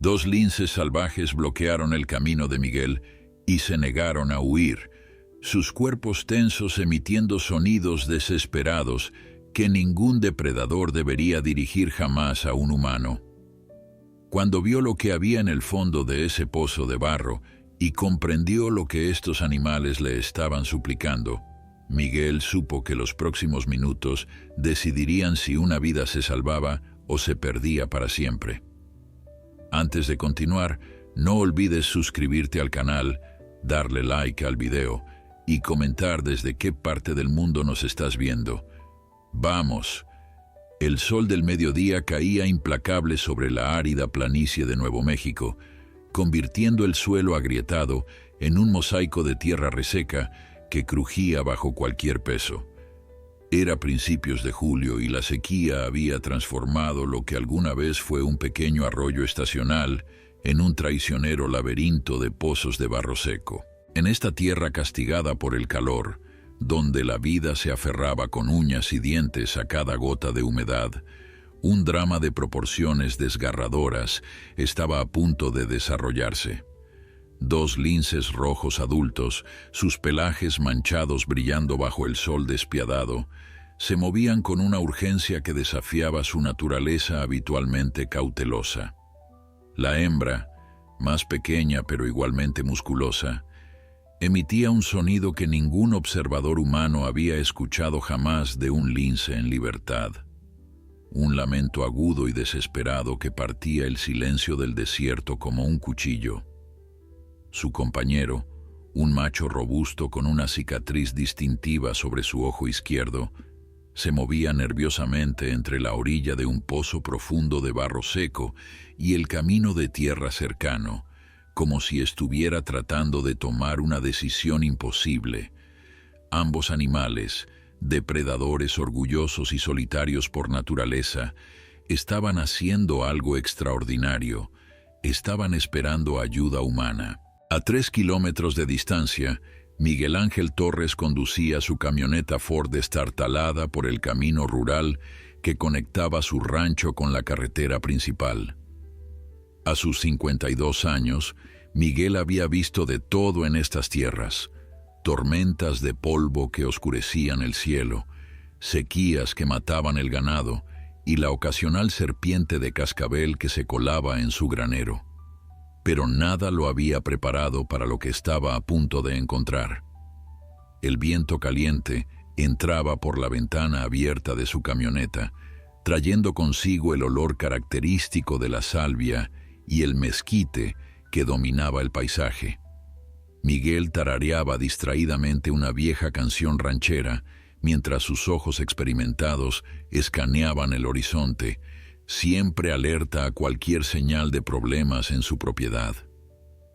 Dos linces salvajes bloquearon el camino de Miguel y se negaron a huir, sus cuerpos tensos emitiendo sonidos desesperados que ningún depredador debería dirigir jamás a un humano. Cuando vio lo que había en el fondo de ese pozo de barro y comprendió lo que estos animales le estaban suplicando, Miguel supo que los próximos minutos decidirían si una vida se salvaba o se perdía para siempre. Antes de continuar, no olvides suscribirte al canal, darle like al video y comentar desde qué parte del mundo nos estás viendo. ¡Vamos! El sol del mediodía caía implacable sobre la árida planicie de Nuevo México, convirtiendo el suelo agrietado en un mosaico de tierra reseca que crujía bajo cualquier peso. Era principios de julio y la sequía había transformado lo que alguna vez fue un pequeño arroyo estacional en un traicionero laberinto de pozos de barro seco. En esta tierra castigada por el calor, donde la vida se aferraba con uñas y dientes a cada gota de humedad, un drama de proporciones desgarradoras estaba a punto de desarrollarse. Dos linces rojos adultos, sus pelajes manchados brillando bajo el sol despiadado, se movían con una urgencia que desafiaba su naturaleza habitualmente cautelosa. La hembra, más pequeña pero igualmente musculosa, emitía un sonido que ningún observador humano había escuchado jamás de un lince en libertad. Un lamento agudo y desesperado que partía el silencio del desierto como un cuchillo. Su compañero, un macho robusto con una cicatriz distintiva sobre su ojo izquierdo, se movía nerviosamente entre la orilla de un pozo profundo de barro seco y el camino de tierra cercano, como si estuviera tratando de tomar una decisión imposible. Ambos animales, depredadores orgullosos y solitarios por naturaleza, estaban haciendo algo extraordinario, estaban esperando ayuda humana. A 3 kilómetros de distancia, Miguel Ángel Torres conducía su camioneta Ford destartalada por el camino rural que conectaba su rancho con la carretera principal. A sus 52 años, Miguel había visto de todo en estas tierras: tormentas de polvo que oscurecían el cielo, sequías que mataban el ganado y la ocasional serpiente de cascabel que se colaba en su granero. Pero nada lo había preparado para lo que estaba a punto de encontrar. El viento caliente entraba por la ventana abierta de su camioneta, trayendo consigo el olor característico de la salvia y el mezquite que dominaba el paisaje. Miguel tarareaba distraídamente una vieja canción ranchera mientras sus ojos experimentados escaneaban el horizonte, siempre alerta a cualquier señal de problemas en su propiedad.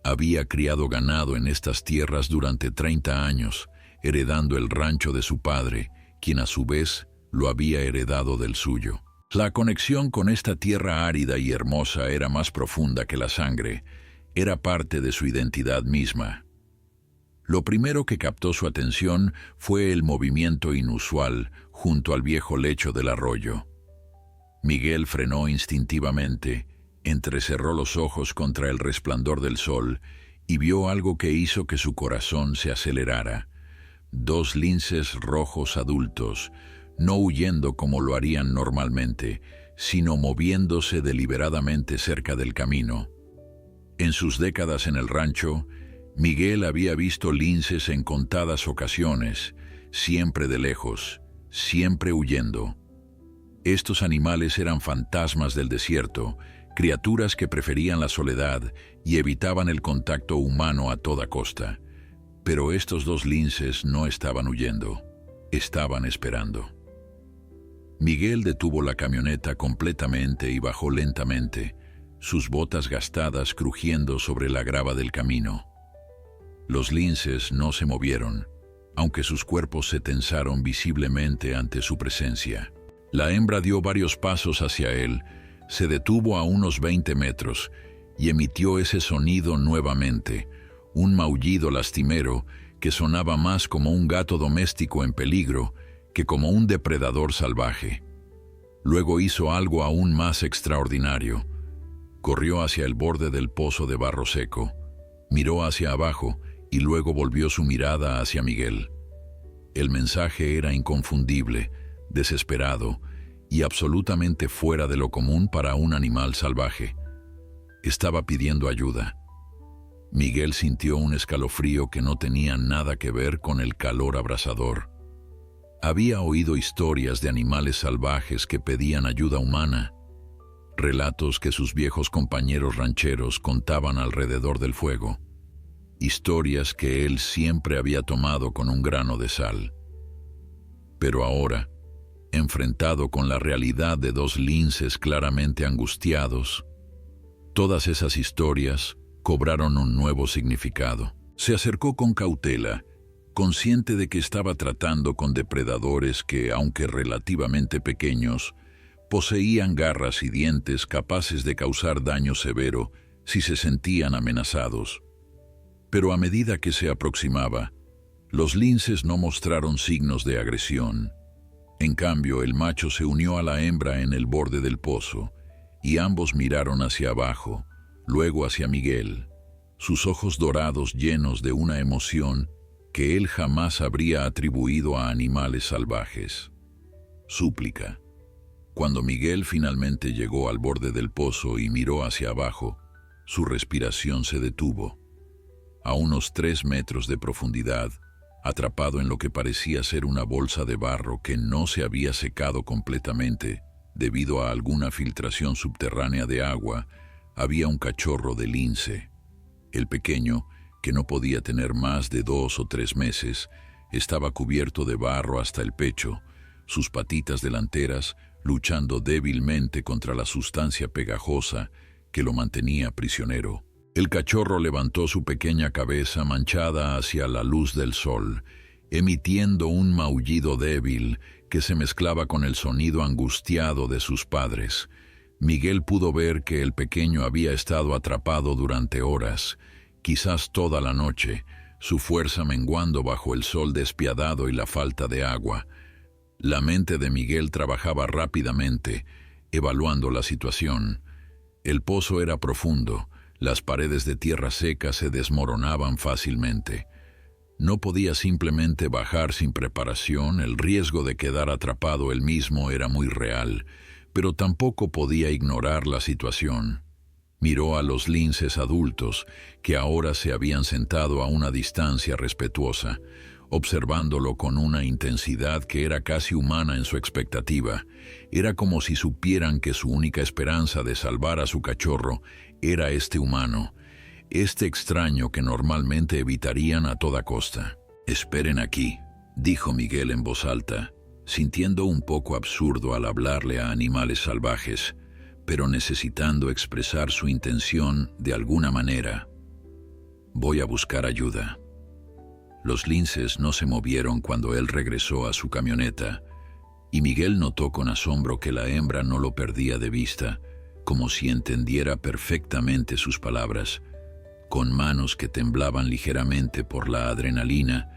Había criado ganado en estas tierras durante 30 años, heredando el rancho de su padre, quien a su vez lo había heredado del suyo. La conexión con esta tierra árida y hermosa era más profunda que la sangre, era parte de su identidad misma. Lo primero que captó su atención fue el movimiento inusual junto al viejo lecho del arroyo. Miguel frenó instintivamente, entrecerró los ojos contra el resplandor del sol y vio algo que hizo que su corazón se acelerara. Dos linces rojos adultos, no huyendo como lo harían normalmente, sino moviéndose deliberadamente cerca del camino. En sus décadas en el rancho, Miguel había visto linces en contadas ocasiones, siempre de lejos, siempre huyendo. Estos animales eran fantasmas del desierto, criaturas que preferían la soledad y evitaban el contacto humano a toda costa. Pero estos dos linces no estaban huyendo, estaban esperando. Miguel detuvo la camioneta completamente y bajó lentamente, sus botas gastadas crujiendo sobre la grava del camino. Los linces no se movieron, aunque sus cuerpos se tensaron visiblemente ante su presencia. La hembra dio varios pasos hacia él, se detuvo a unos 20 metros y emitió ese sonido nuevamente, un maullido lastimero que sonaba más como un gato doméstico en peligro que como un depredador salvaje. Luego hizo algo aún más extraordinario. Corrió hacia el borde del pozo de barro seco, miró hacia abajo y luego volvió su mirada hacia Miguel. El mensaje era inconfundible, desesperado y absolutamente fuera de lo común para un animal salvaje. Estaba pidiendo ayuda. Miguel sintió un escalofrío que no tenía nada que ver con el calor abrasador. Había oído historias de animales salvajes que pedían ayuda humana, relatos que sus viejos compañeros rancheros contaban alrededor del fuego, historias que él siempre había tomado con un grano de sal. Pero ahora, enfrentado con la realidad de dos linces claramente angustiados, todas esas historias cobraron un nuevo significado. Se acercó con cautela, consciente de que estaba tratando con depredadores que, aunque relativamente pequeños, poseían garras y dientes capaces de causar daño severo si se sentían amenazados. Pero a medida que se aproximaba, los linces no mostraron signos de agresión. En cambio, el macho se unió a la hembra en el borde del pozo, y ambos miraron hacia abajo, luego hacia Miguel, sus ojos dorados llenos de una emoción que él jamás habría atribuido a animales salvajes. Súplica. Cuando Miguel finalmente llegó al borde del pozo y miró hacia abajo, su respiración se detuvo. A unos 3 metros de profundidad, atrapado en lo que parecía ser una bolsa de barro que no se había secado completamente debido a alguna filtración subterránea de agua, había un cachorro de lince. El pequeño, que no podía tener más de 2 o 3 meses, estaba cubierto de barro hasta el pecho, sus patitas delanteras luchando débilmente contra la sustancia pegajosa que lo mantenía prisionero. El cachorro levantó su pequeña cabeza manchada hacia la luz del sol, emitiendo un maullido débil que se mezclaba con el sonido angustiado de sus padres. Miguel pudo ver que el pequeño había estado atrapado durante horas, quizás toda la noche, su fuerza menguando bajo el sol despiadado y la falta de agua. La mente de Miguel trabajaba rápidamente, evaluando la situación. El pozo era profundo, las paredes de tierra seca se desmoronaban fácilmente. No podía simplemente bajar sin preparación, el riesgo de quedar atrapado él mismo era muy real, pero tampoco podía ignorar la situación. Miró a los linces adultos, que ahora se habían sentado a una distancia respetuosa, observándolo con una intensidad que era casi humana en su expectativa. Era como si supieran que su única esperanza de salvar a su cachorro era este humano, este extraño que normalmente evitarían a toda costa. «Esperen aquí», dijo Miguel en voz alta, sintiendo un poco absurdo al hablarle a animales salvajes, pero necesitando expresar su intención de alguna manera. «Voy a buscar ayuda». Los linces no se movieron cuando él regresó a su camioneta, y Miguel notó con asombro que la hembra no lo perdía de vista, como si entendiera perfectamente sus palabras. Con manos que temblaban ligeramente por la adrenalina,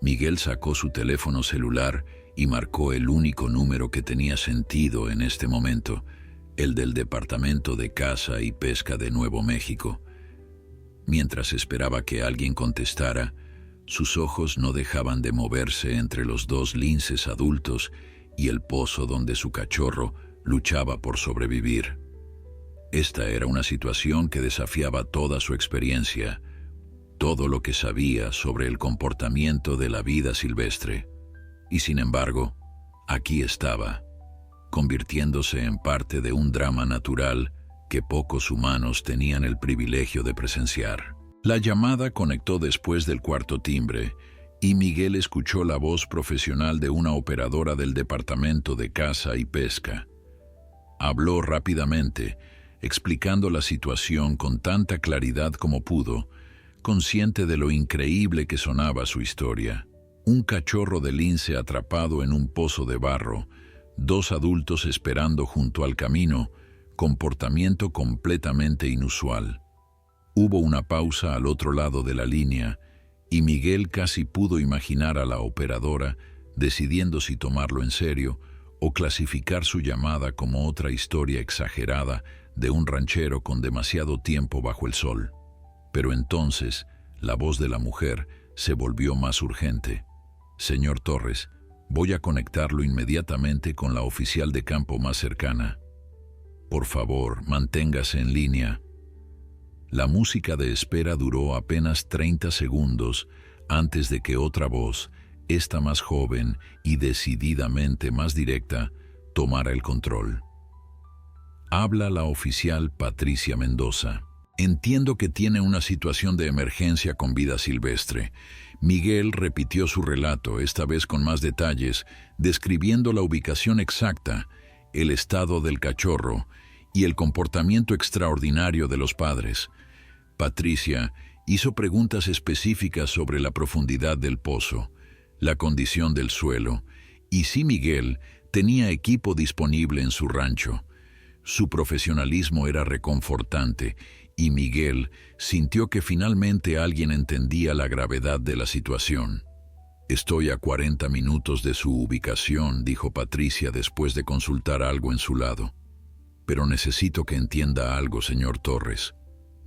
Miguel sacó su teléfono celular y marcó el único número que tenía sentido en este momento, el del Departamento de Caza y Pesca de Nuevo México. Mientras esperaba que alguien contestara, sus ojos no dejaban de moverse entre los dos linces adultos y el pozo donde su cachorro luchaba por sobrevivir. Esta era una situación que desafiaba toda su experiencia, todo lo que sabía sobre el comportamiento de la vida silvestre. Y sin embargo, aquí estaba, convirtiéndose en parte de un drama natural que pocos humanos tenían el privilegio de presenciar. La llamada conectó después del cuarto timbre, y Miguel escuchó la voz profesional de una operadora del Departamento de Caza y Pesca. Habló rápidamente, explicando la situación con tanta claridad como pudo, consciente de lo increíble que sonaba su historia. Un cachorro de lince atrapado en un pozo de barro, 2 adultos esperando junto al camino, comportamiento completamente inusual. Hubo una pausa al otro lado de la línea, y Miguel casi pudo imaginar a la operadora decidiendo si tomarlo en serio o clasificar su llamada como otra historia exagerada de un ranchero con demasiado tiempo bajo el sol. Pero entonces, la voz de la mujer se volvió más urgente. «Señor Torres, voy a conectarlo inmediatamente con la oficial de campo más cercana. Por favor, manténgase en línea». La música de espera duró apenas 30 segundos antes de que otra voz, esta más joven y decididamente más directa, tomara el control. Habla la oficial Patricia Mendoza. «Entiendo que tiene una situación de emergencia con vida silvestre». Miguel repitió su relato, esta vez con más detalles, describiendo la ubicación exacta, el estado del cachorro y el comportamiento extraordinario de los padres. Patricia hizo preguntas específicas sobre la profundidad del pozo, la condición del suelo y si Miguel tenía equipo disponible en su rancho. Su profesionalismo era reconfortante y Miguel sintió que finalmente alguien entendía la gravedad de la situación. «Estoy a 40 minutos de su ubicación», dijo Patricia después de consultar algo en su lado. «Pero necesito que entienda algo, señor Torres.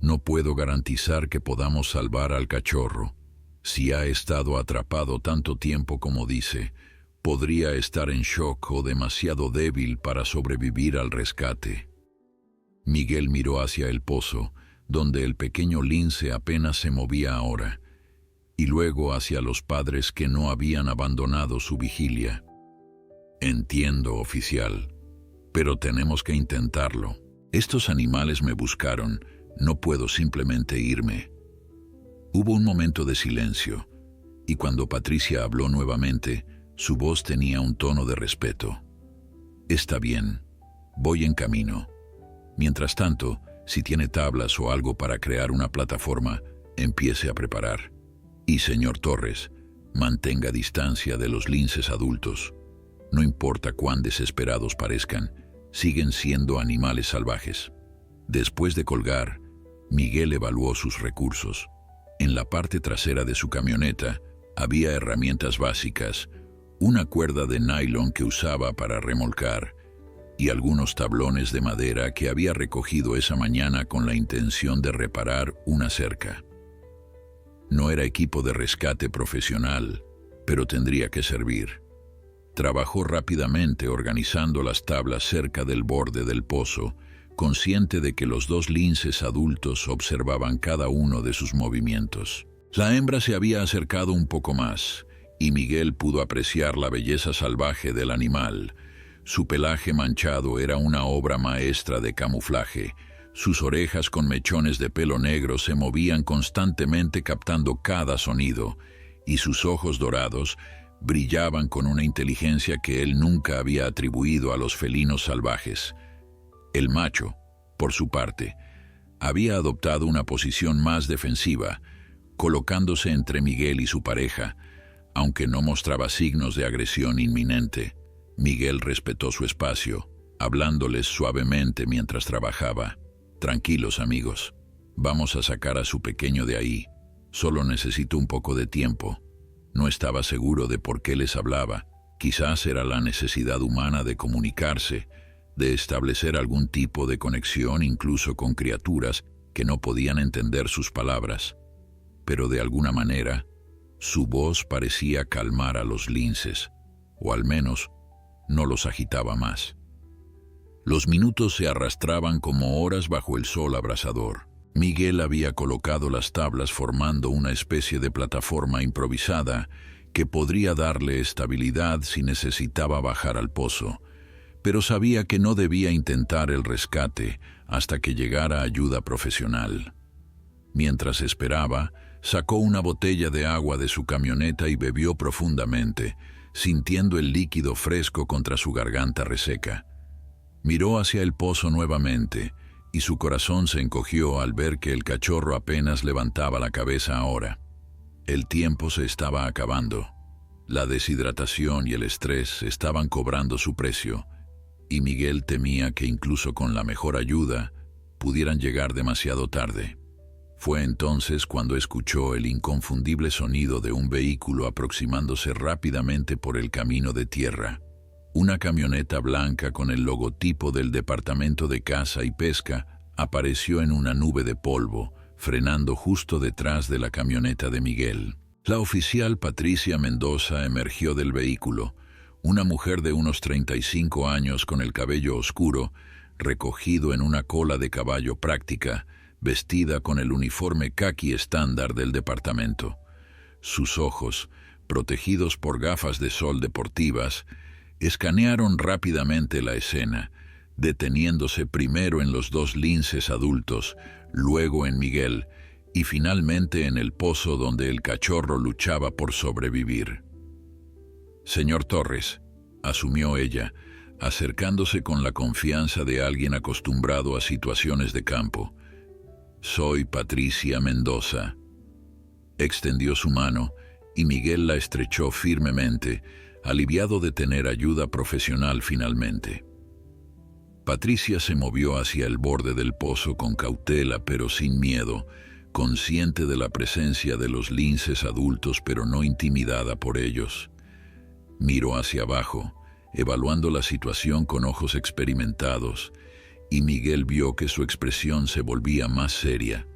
No puedo garantizar que podamos salvar al cachorro. Si ha estado atrapado tanto tiempo como dice, podría estar en shock o demasiado débil para sobrevivir al rescate». Miguel miró hacia el pozo, donde el pequeño lince apenas se movía ahora, y luego hacia los padres que no habían abandonado su vigilia. «Entiendo, oficial, pero tenemos que intentarlo. Estos animales me buscaron, no puedo simplemente irme». Hubo un momento de silencio, y cuando Patricia habló nuevamente, su voz tenía un tono de respeto. «Está bien, voy en camino. Mientras tanto, si tiene tablas o algo para crear una plataforma, empiece a preparar. Y, señor Torres, mantenga distancia de los linces adultos. No importa cuán desesperados parezcan, siguen siendo animales salvajes». Después de colgar, Miguel evaluó sus recursos. En la parte trasera de su camioneta había herramientas básicas, una cuerda de nylon que usaba para remolcar y algunos tablones de madera que había recogido esa mañana con la intención de reparar una cerca. No era equipo de rescate profesional, pero tendría que servir. Trabajó rápidamente organizando las tablas cerca del borde del pozo, consciente de que los dos linces adultos observaban cada uno de sus movimientos. La hembra se había acercado un poco más, y Miguel pudo apreciar la belleza salvaje del animal. Su pelaje manchado era una obra maestra de camuflaje. Sus orejas con mechones de pelo negro se movían constantemente captando cada sonido, y sus ojos dorados brillaban con una inteligencia que él nunca había atribuido a los felinos salvajes. El macho, por su parte, había adoptado una posición más defensiva, colocándose entre Miguel y su pareja, aunque no mostraba signos de agresión inminente. Miguel respetó su espacio, hablándoles suavemente mientras trabajaba. «Tranquilos, amigos. Vamos a sacar a su pequeño de ahí. Solo necesito un poco de tiempo». No estaba seguro de por qué les hablaba. Quizás era la necesidad humana de comunicarse, de establecer algún tipo de conexión incluso con criaturas que no podían entender sus palabras. Pero de alguna manera, su voz parecía calmar a los linces, o al menos no los agitaba más. Los minutos se arrastraban como horas bajo el sol abrasador. Miguel había colocado las tablas formando una especie de plataforma improvisada que podría darle estabilidad si necesitaba bajar al pozo, pero sabía que no debía intentar el rescate hasta que llegara ayuda profesional. Mientras esperaba, sacó una botella de agua de su camioneta y bebió profundamente, sintiendo el líquido fresco contra su garganta reseca. Miró hacia el pozo nuevamente, y su corazón se encogió al ver que el cachorro apenas levantaba la cabeza ahora. El tiempo se estaba acabando. La deshidratación y el estrés estaban cobrando su precio, y Miguel temía que incluso con la mejor ayuda pudieran llegar demasiado tarde. Fue entonces cuando escuchó el inconfundible sonido de un vehículo aproximándose rápidamente por el camino de tierra. Una camioneta blanca con el logotipo del Departamento de Caza y Pesca apareció en una nube de polvo, frenando justo detrás de la camioneta de Miguel. La oficial Patricia Mendoza emergió del vehículo, una mujer de unos 35 años con el cabello oscuro, recogido en una cola de caballo práctica, vestida con el uniforme caqui estándar del departamento. Sus ojos, protegidos por gafas de sol deportivas, escanearon rápidamente la escena, deteniéndose primero en los dos linces adultos, luego en Miguel y finalmente en el pozo donde el cachorro luchaba por sobrevivir. «Señor Torres», asumió ella, acercándose con la confianza de alguien acostumbrado a situaciones de campo. «Soy Patricia Mendoza». Extendió su mano y Miguel la estrechó firmemente, aliviado de tener ayuda profesional finalmente. Patricia se movió hacia el borde del pozo con cautela pero sin miedo, consciente de la presencia de los linces adultos pero no intimidada por ellos. Miró hacia abajo, evaluando la situación con ojos experimentados, y Miguel vio que su expresión se volvía más seria.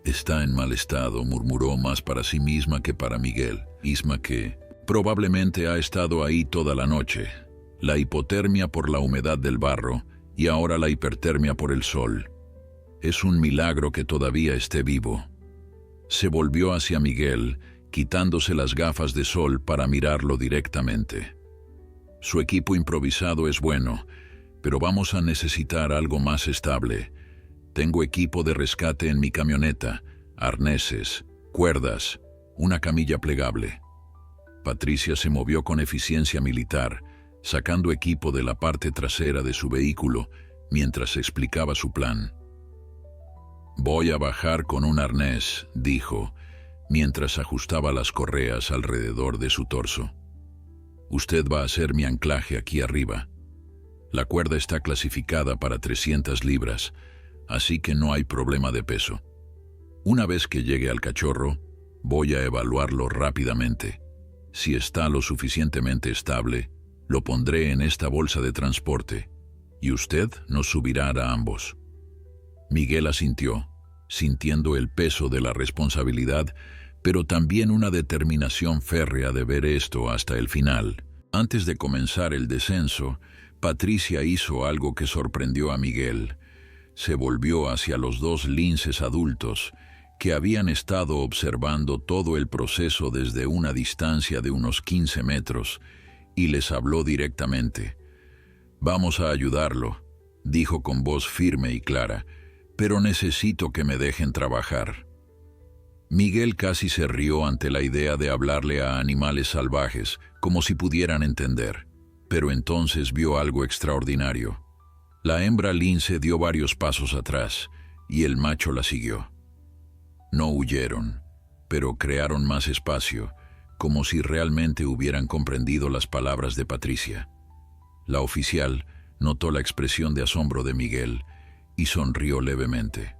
«Está en mal estado», murmuró más para sí misma que para Miguel, misma que probablemente ha estado ahí toda la noche. La hipotermia por la humedad del barro y ahora la hipertermia por el sol. Es un milagro que todavía esté vivo. Se volvió hacia Miguel, quitándose las gafas de sol para mirarlo directamente. «Su equipo improvisado es bueno, pero vamos a necesitar algo más estable. Tengo equipo de rescate en mi camioneta, arneses, cuerdas, una camilla plegable». Patricia se movió con eficiencia militar, sacando equipo de la parte trasera de su vehículo mientras explicaba su plan. «Voy a bajar con un arnés», dijo, mientras ajustaba las correas alrededor de su torso. «Usted va a ser mi anclaje aquí arriba. La cuerda está clasificada para 300 libras, así que no hay problema de peso. Una vez que llegue al cachorro, voy a evaluarlo rápidamente. Si está lo suficientemente estable, lo pondré en esta bolsa de transporte, y usted nos subirá a ambos». Miguel asintió, sintiendo el peso de la responsabilidad, pero también una determinación férrea de ver esto hasta el final. Antes de comenzar el descenso, Patricia hizo algo que sorprendió a Miguel. Se volvió hacia los dos linces adultos, que habían estado observando todo el proceso desde una distancia de unos 15 metros, y les habló directamente. «Vamos a ayudarlo», dijo con voz firme y clara, «pero necesito que me dejen trabajar». Miguel casi se rió ante la idea de hablarle a animales salvajes, como si pudieran entender, pero entonces vio algo extraordinario. La hembra lince dio varios pasos atrás, y el macho la siguió. No huyeron, pero crearon más espacio, como si realmente hubieran comprendido las palabras de Patricia. La oficial notó la expresión de asombro de Miguel y sonrió levemente.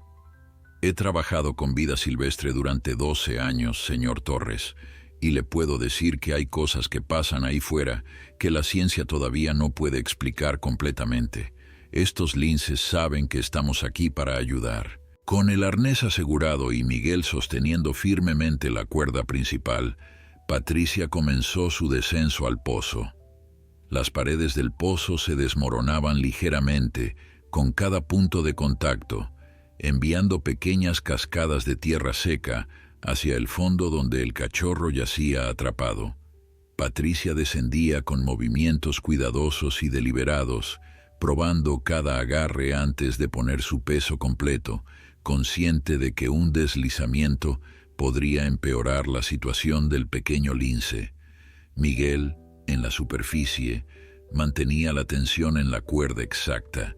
«He trabajado con vida silvestre durante 12 años, señor Torres, y le puedo decir que hay cosas que pasan ahí fuera que la ciencia todavía no puede explicar completamente. Estos linces saben que estamos aquí para ayudar». Con el arnés asegurado y Miguel sosteniendo firmemente la cuerda principal, Patricia comenzó su descenso al pozo. Las paredes del pozo se desmoronaban ligeramente con cada punto de contacto, enviando pequeñas cascadas de tierra seca hacia el fondo donde el cachorro yacía atrapado. Patricia descendía con movimientos cuidadosos y deliberados, probando cada agarre antes de poner su peso completo, consciente de que un deslizamiento podría empeorar la situación del pequeño lince. Miguel, en la superficie, mantenía la tensión en la cuerda exacta,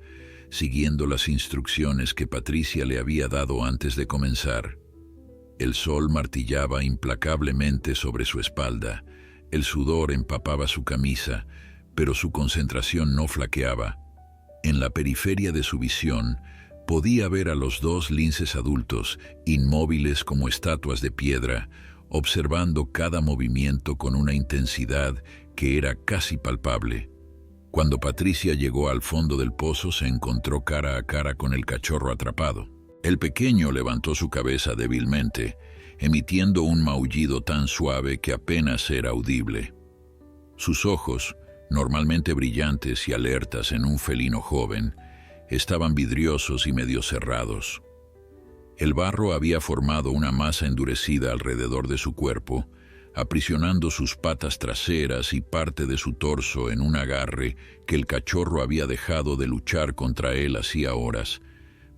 siguiendo las instrucciones que Patricia le había dado antes de comenzar. El sol martillaba implacablemente sobre su espalda, el sudor empapaba su camisa, pero su concentración no flaqueaba. En la periferia de su visión, podía ver a los dos linces adultos, inmóviles como estatuas de piedra, observando cada movimiento con una intensidad que era casi palpable. Cuando Patricia llegó al fondo del pozo, se encontró cara a cara con el cachorro atrapado. El pequeño levantó su cabeza débilmente, emitiendo un maullido tan suave que apenas era audible. Sus ojos, normalmente brillantes y alertas en un felino joven, estaban vidriosos y medio cerrados. El barro había formado una masa endurecida alrededor de su cuerpo, aprisionando sus patas traseras y parte de su torso en un agarre que el cachorro había dejado de luchar contra él hacía horas.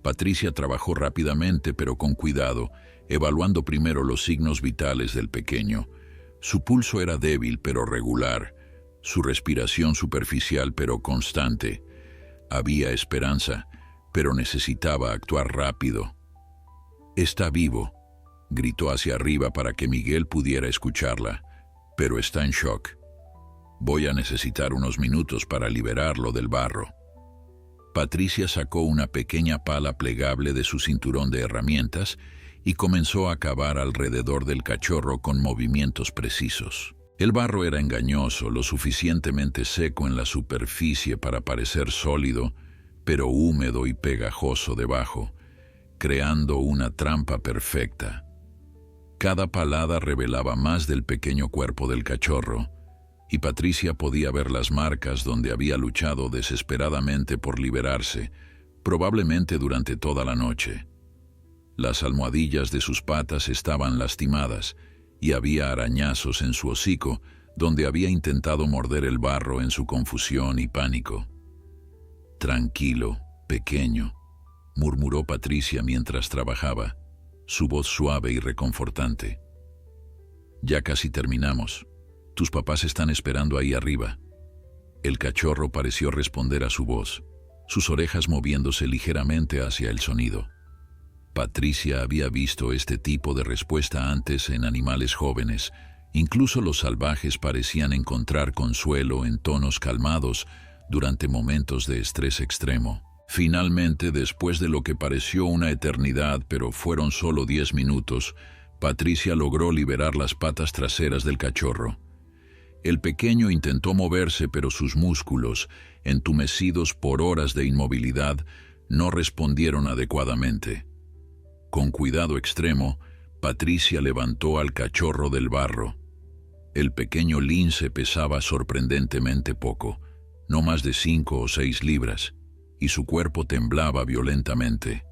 Patricia trabajó rápidamente pero con cuidado, evaluando primero los signos vitales del pequeño. Su pulso era débil pero regular, su respiración superficial pero constante. Había esperanza, pero necesitaba actuar rápido. «Está vivo», gritó hacia arriba para que Miguel pudiera escucharla, «pero está en shock. Voy a necesitar unos minutos para liberarlo del barro». Patricia sacó una pequeña pala plegable de su cinturón de herramientas y comenzó a cavar alrededor del cachorro con movimientos precisos. El barro era engañoso, lo suficientemente seco en la superficie para parecer sólido, pero húmedo y pegajoso debajo, creando una trampa perfecta. Cada palada revelaba más del pequeño cuerpo del cachorro, y Patricia podía ver las marcas donde había luchado desesperadamente por liberarse, probablemente durante toda la noche. Las almohadillas de sus patas estaban lastimadas, y había arañazos en su hocico, donde había intentado morder el barro en su confusión y pánico. «Tranquilo, pequeño», murmuró Patricia mientras trabajaba, su voz suave y reconfortante. «Ya casi terminamos. Tus papás están esperando ahí arriba». El cachorro pareció responder a su voz, sus orejas moviéndose ligeramente hacia el sonido. Patricia había visto este tipo de respuesta antes en animales jóvenes. Incluso los salvajes parecían encontrar consuelo en tonos calmados durante momentos de estrés extremo. Finalmente, después de lo que pareció una eternidad, pero fueron solo 10 minutos, Patricia logró liberar las patas traseras del cachorro. El pequeño intentó moverse, pero sus músculos, entumecidos por horas de inmovilidad, no respondieron adecuadamente. Con cuidado extremo, Patricia levantó al cachorro del barro. El pequeño lince pesaba sorprendentemente poco, no más de 5 o 6 libras, y su cuerpo temblaba violentamente.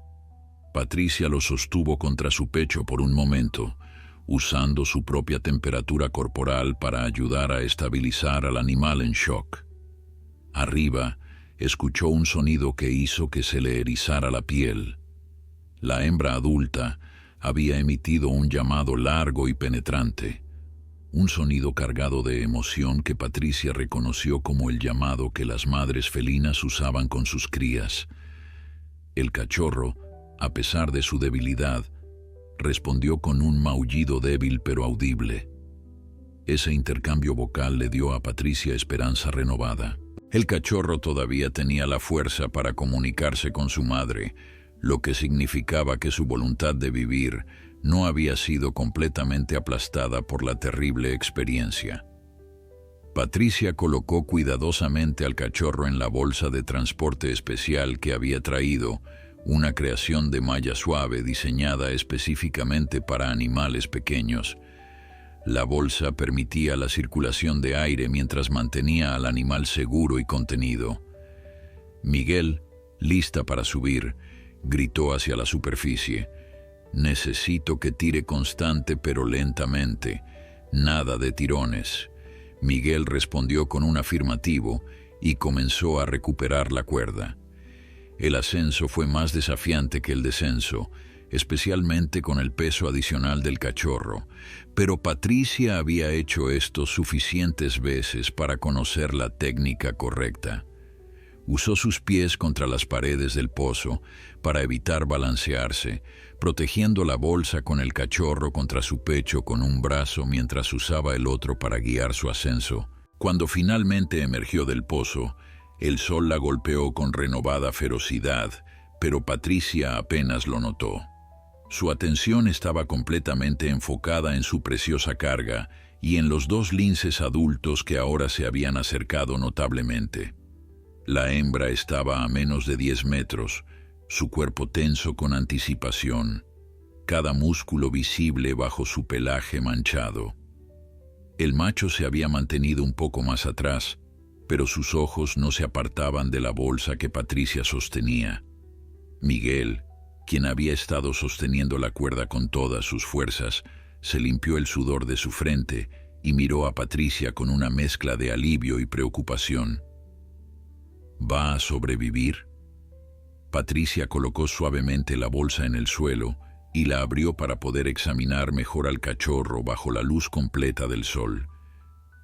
Patricia lo sostuvo contra su pecho por un momento, usando su propia temperatura corporal para ayudar a estabilizar al animal en shock. Arriba, escuchó un sonido que hizo que se le erizara la piel. La hembra adulta había emitido un llamado largo y penetrante, un sonido cargado de emoción que Patricia reconoció como el llamado que las madres felinas usaban con sus crías. El cachorro, a pesar de su debilidad, respondió con un maullido débil pero audible. Ese intercambio vocal le dio a Patricia esperanza renovada. El cachorro todavía tenía la fuerza para comunicarse con su madre, lo que significaba que su voluntad de vivir no había sido completamente aplastada por la terrible experiencia. Patricia colocó cuidadosamente al cachorro en la bolsa de transporte especial que había traído, una creación de malla suave diseñada específicamente para animales pequeños. La bolsa permitía la circulación de aire mientras mantenía al animal seguro y contenido. Miguel, lista para subir, gritó hacia la superficie. «Necesito que tire constante pero lentamente. Nada de tirones». Miguel respondió con un afirmativo y comenzó a recuperar la cuerda. El ascenso fue más desafiante que el descenso, especialmente con el peso adicional del cachorro, pero Patricia había hecho esto suficientes veces para conocer la técnica correcta. Usó sus pies contra las paredes del pozo para evitar balancearse, protegiendo la bolsa con el cachorro contra su pecho con un brazo mientras usaba el otro para guiar su ascenso. Cuando finalmente emergió del pozo, el sol la golpeó con renovada ferocidad, pero Patricia apenas lo notó. Su atención estaba completamente enfocada en su preciosa carga y en los 2 linces adultos que ahora se habían acercado notablemente. La hembra estaba a menos de 10 metros, su cuerpo tenso con anticipación, cada músculo visible bajo su pelaje manchado. El macho se había mantenido un poco más atrás, pero sus ojos no se apartaban de la bolsa que Patricia sostenía. Miguel, quien había estado sosteniendo la cuerda con todas sus fuerzas, se limpió el sudor de su frente y miró a Patricia con una mezcla de alivio y preocupación. ¿Va a sobrevivir? Patricia colocó suavemente la bolsa en el suelo y la abrió para poder examinar mejor al cachorro bajo la luz completa del sol.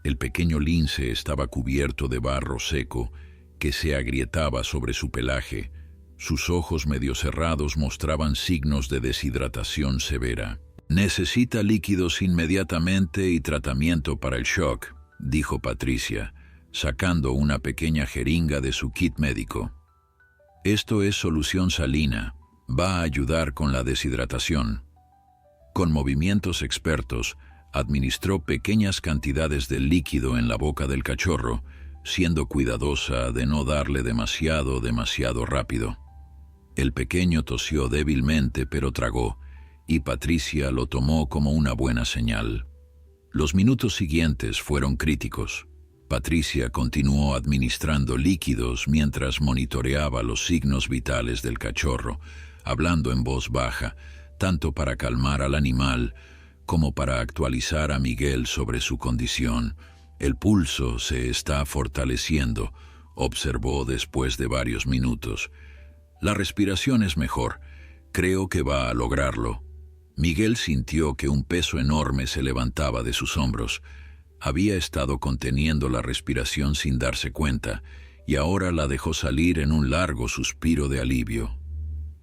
El pequeño lince estaba cubierto de barro seco que se agrietaba sobre su pelaje. Sus ojos medio cerrados mostraban signos de deshidratación severa. «Necesita líquidos inmediatamente y tratamiento para el shock», dijo Patricia, sacando una pequeña jeringa de su kit médico. «Esto es solución salina. Va a ayudar con la deshidratación». Con movimientos expertos, administró pequeñas cantidades de líquido en la boca del cachorro, siendo cuidadosa de no darle demasiado rápido. El pequeño tosió débilmente, pero tragó, y Patricia lo tomó como una buena señal. Los minutos siguientes fueron críticos. Patricia continuó administrando líquidos mientras monitoreaba los signos vitales del cachorro, hablando en voz baja, tanto para calmar al animal como para actualizar a Miguel sobre su condición. «El pulso se está fortaleciendo», observó después de varios minutos. «La respiración es mejor. Creo que va a lograrlo». Miguel sintió que un peso enorme se levantaba de sus hombros. Había estado conteniendo la respiración sin darse cuenta, y ahora la dejó salir en un largo suspiro de alivio.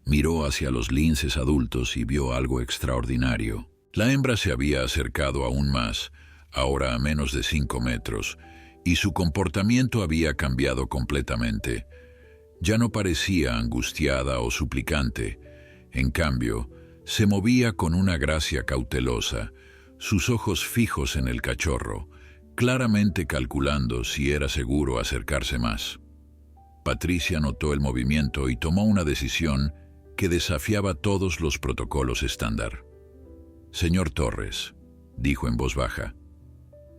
Miró hacia los linces adultos y vio algo extraordinario. La hembra se había acercado aún más, ahora a menos de 5 metros, y su comportamiento había cambiado completamente. Ya no parecía angustiada o suplicante. En cambio, se movía con una gracia cautelosa, sus ojos fijos en el cachorro, claramente calculando si era seguro acercarse más. Patricia notó el movimiento y tomó una decisión que desafiaba todos los protocolos estándar. «Señor Torres», dijo en voz baja,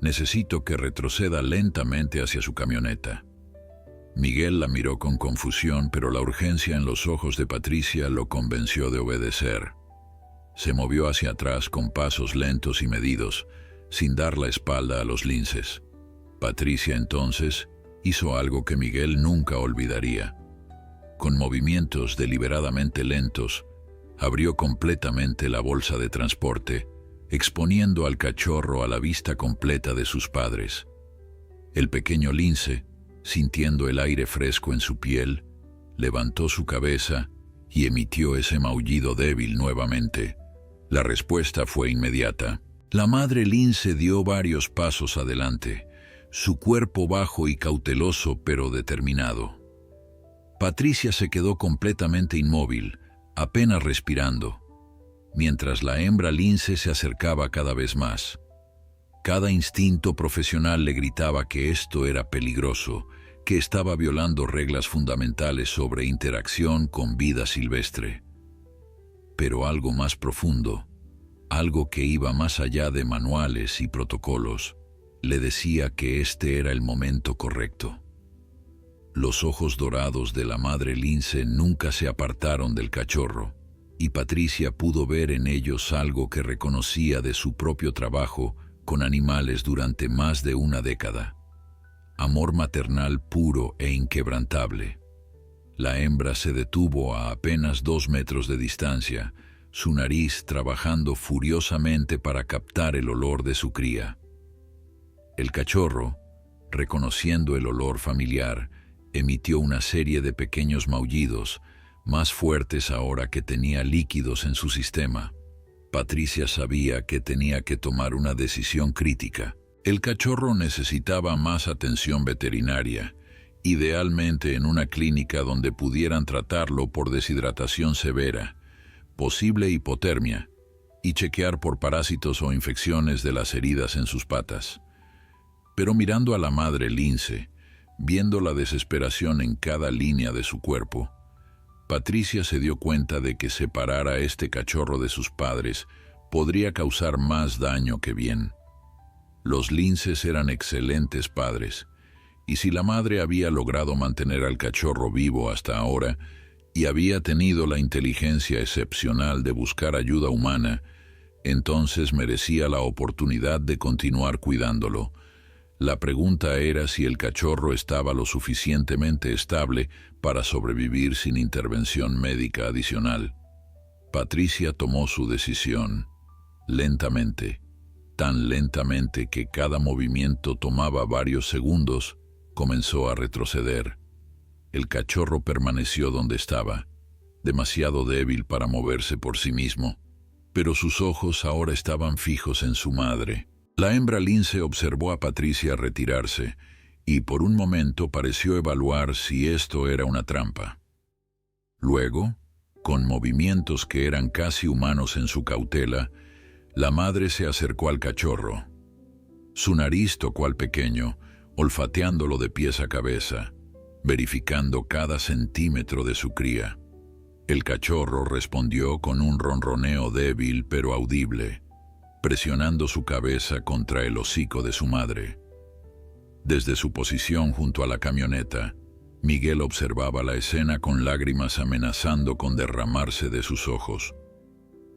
«necesito que retroceda lentamente hacia su camioneta». Miguel la miró con confusión, pero la urgencia en los ojos de Patricia lo convenció de obedecer. Se movió hacia atrás con pasos lentos y medidos, sin dar la espalda a los linces. Patricia entonces hizo algo que Miguel nunca olvidaría. Con movimientos deliberadamente lentos, abrió completamente la bolsa de transporte, exponiendo al cachorro a la vista completa de sus padres. El pequeño lince, sintiendo el aire fresco en su piel, levantó su cabeza y emitió ese maullido débil nuevamente. La respuesta fue inmediata. La madre lince dio varios pasos adelante, su cuerpo bajo y cauteloso pero determinado. Patricia se quedó completamente inmóvil, apenas respirando, mientras la hembra lince se acercaba cada vez más. Cada instinto profesional le gritaba que esto era peligroso, que estaba violando reglas fundamentales sobre interacción con vida silvestre. Pero algo más profundo, algo que iba más allá de manuales y protocolos, le decía que este era el momento correcto. Los ojos dorados de la madre lince nunca se apartaron del cachorro, y Patricia pudo ver en ellos algo que reconocía de su propio trabajo con animales durante más de una década. Amor maternal puro e inquebrantable. La hembra se detuvo a apenas 2 metros de distancia, su nariz trabajando furiosamente para captar el olor de su cría. El cachorro, reconociendo el olor familiar, emitió una serie de pequeños maullidos, más fuertes ahora que tenía líquidos en su sistema. Patricia sabía que tenía que tomar una decisión crítica. El cachorro necesitaba más atención veterinaria, idealmente en una clínica donde pudieran tratarlo por deshidratación severa, posible hipotermia, y chequear por parásitos o infecciones de las heridas en sus patas. Pero mirando a la madre lince, Viendo la desesperación en cada línea de su cuerpo, Patricia se dio cuenta de que separar a este cachorro de sus padres podría causar más daño que bien. Los linces eran excelentes padres, y si la madre había logrado mantener al cachorro vivo hasta ahora y había tenido la inteligencia excepcional de buscar ayuda humana, entonces merecía la oportunidad de continuar cuidándolo. La pregunta era si el cachorro estaba lo suficientemente estable para sobrevivir sin intervención médica adicional. Patricia tomó su decisión, lentamente, tan lentamente que cada movimiento tomaba varios segundos. Comenzó a retroceder. El cachorro permaneció donde estaba, demasiado débil para moverse por sí mismo, pero sus ojos ahora estaban fijos en su madre. La hembra lince observó a Patricia retirarse y por un momento pareció evaluar si esto era una trampa. Luego, con movimientos que eran casi humanos en su cautela, la madre se acercó al cachorro. Su nariz tocó al pequeño, olfateándolo de pies a cabeza, verificando cada centímetro de su cría. El cachorro respondió con un ronroneo débil pero audible, presionando su cabeza contra el hocico de su madre. Desde su posición junto a la camioneta, Miguel observaba la escena con lágrimas amenazando con derramarse de sus ojos.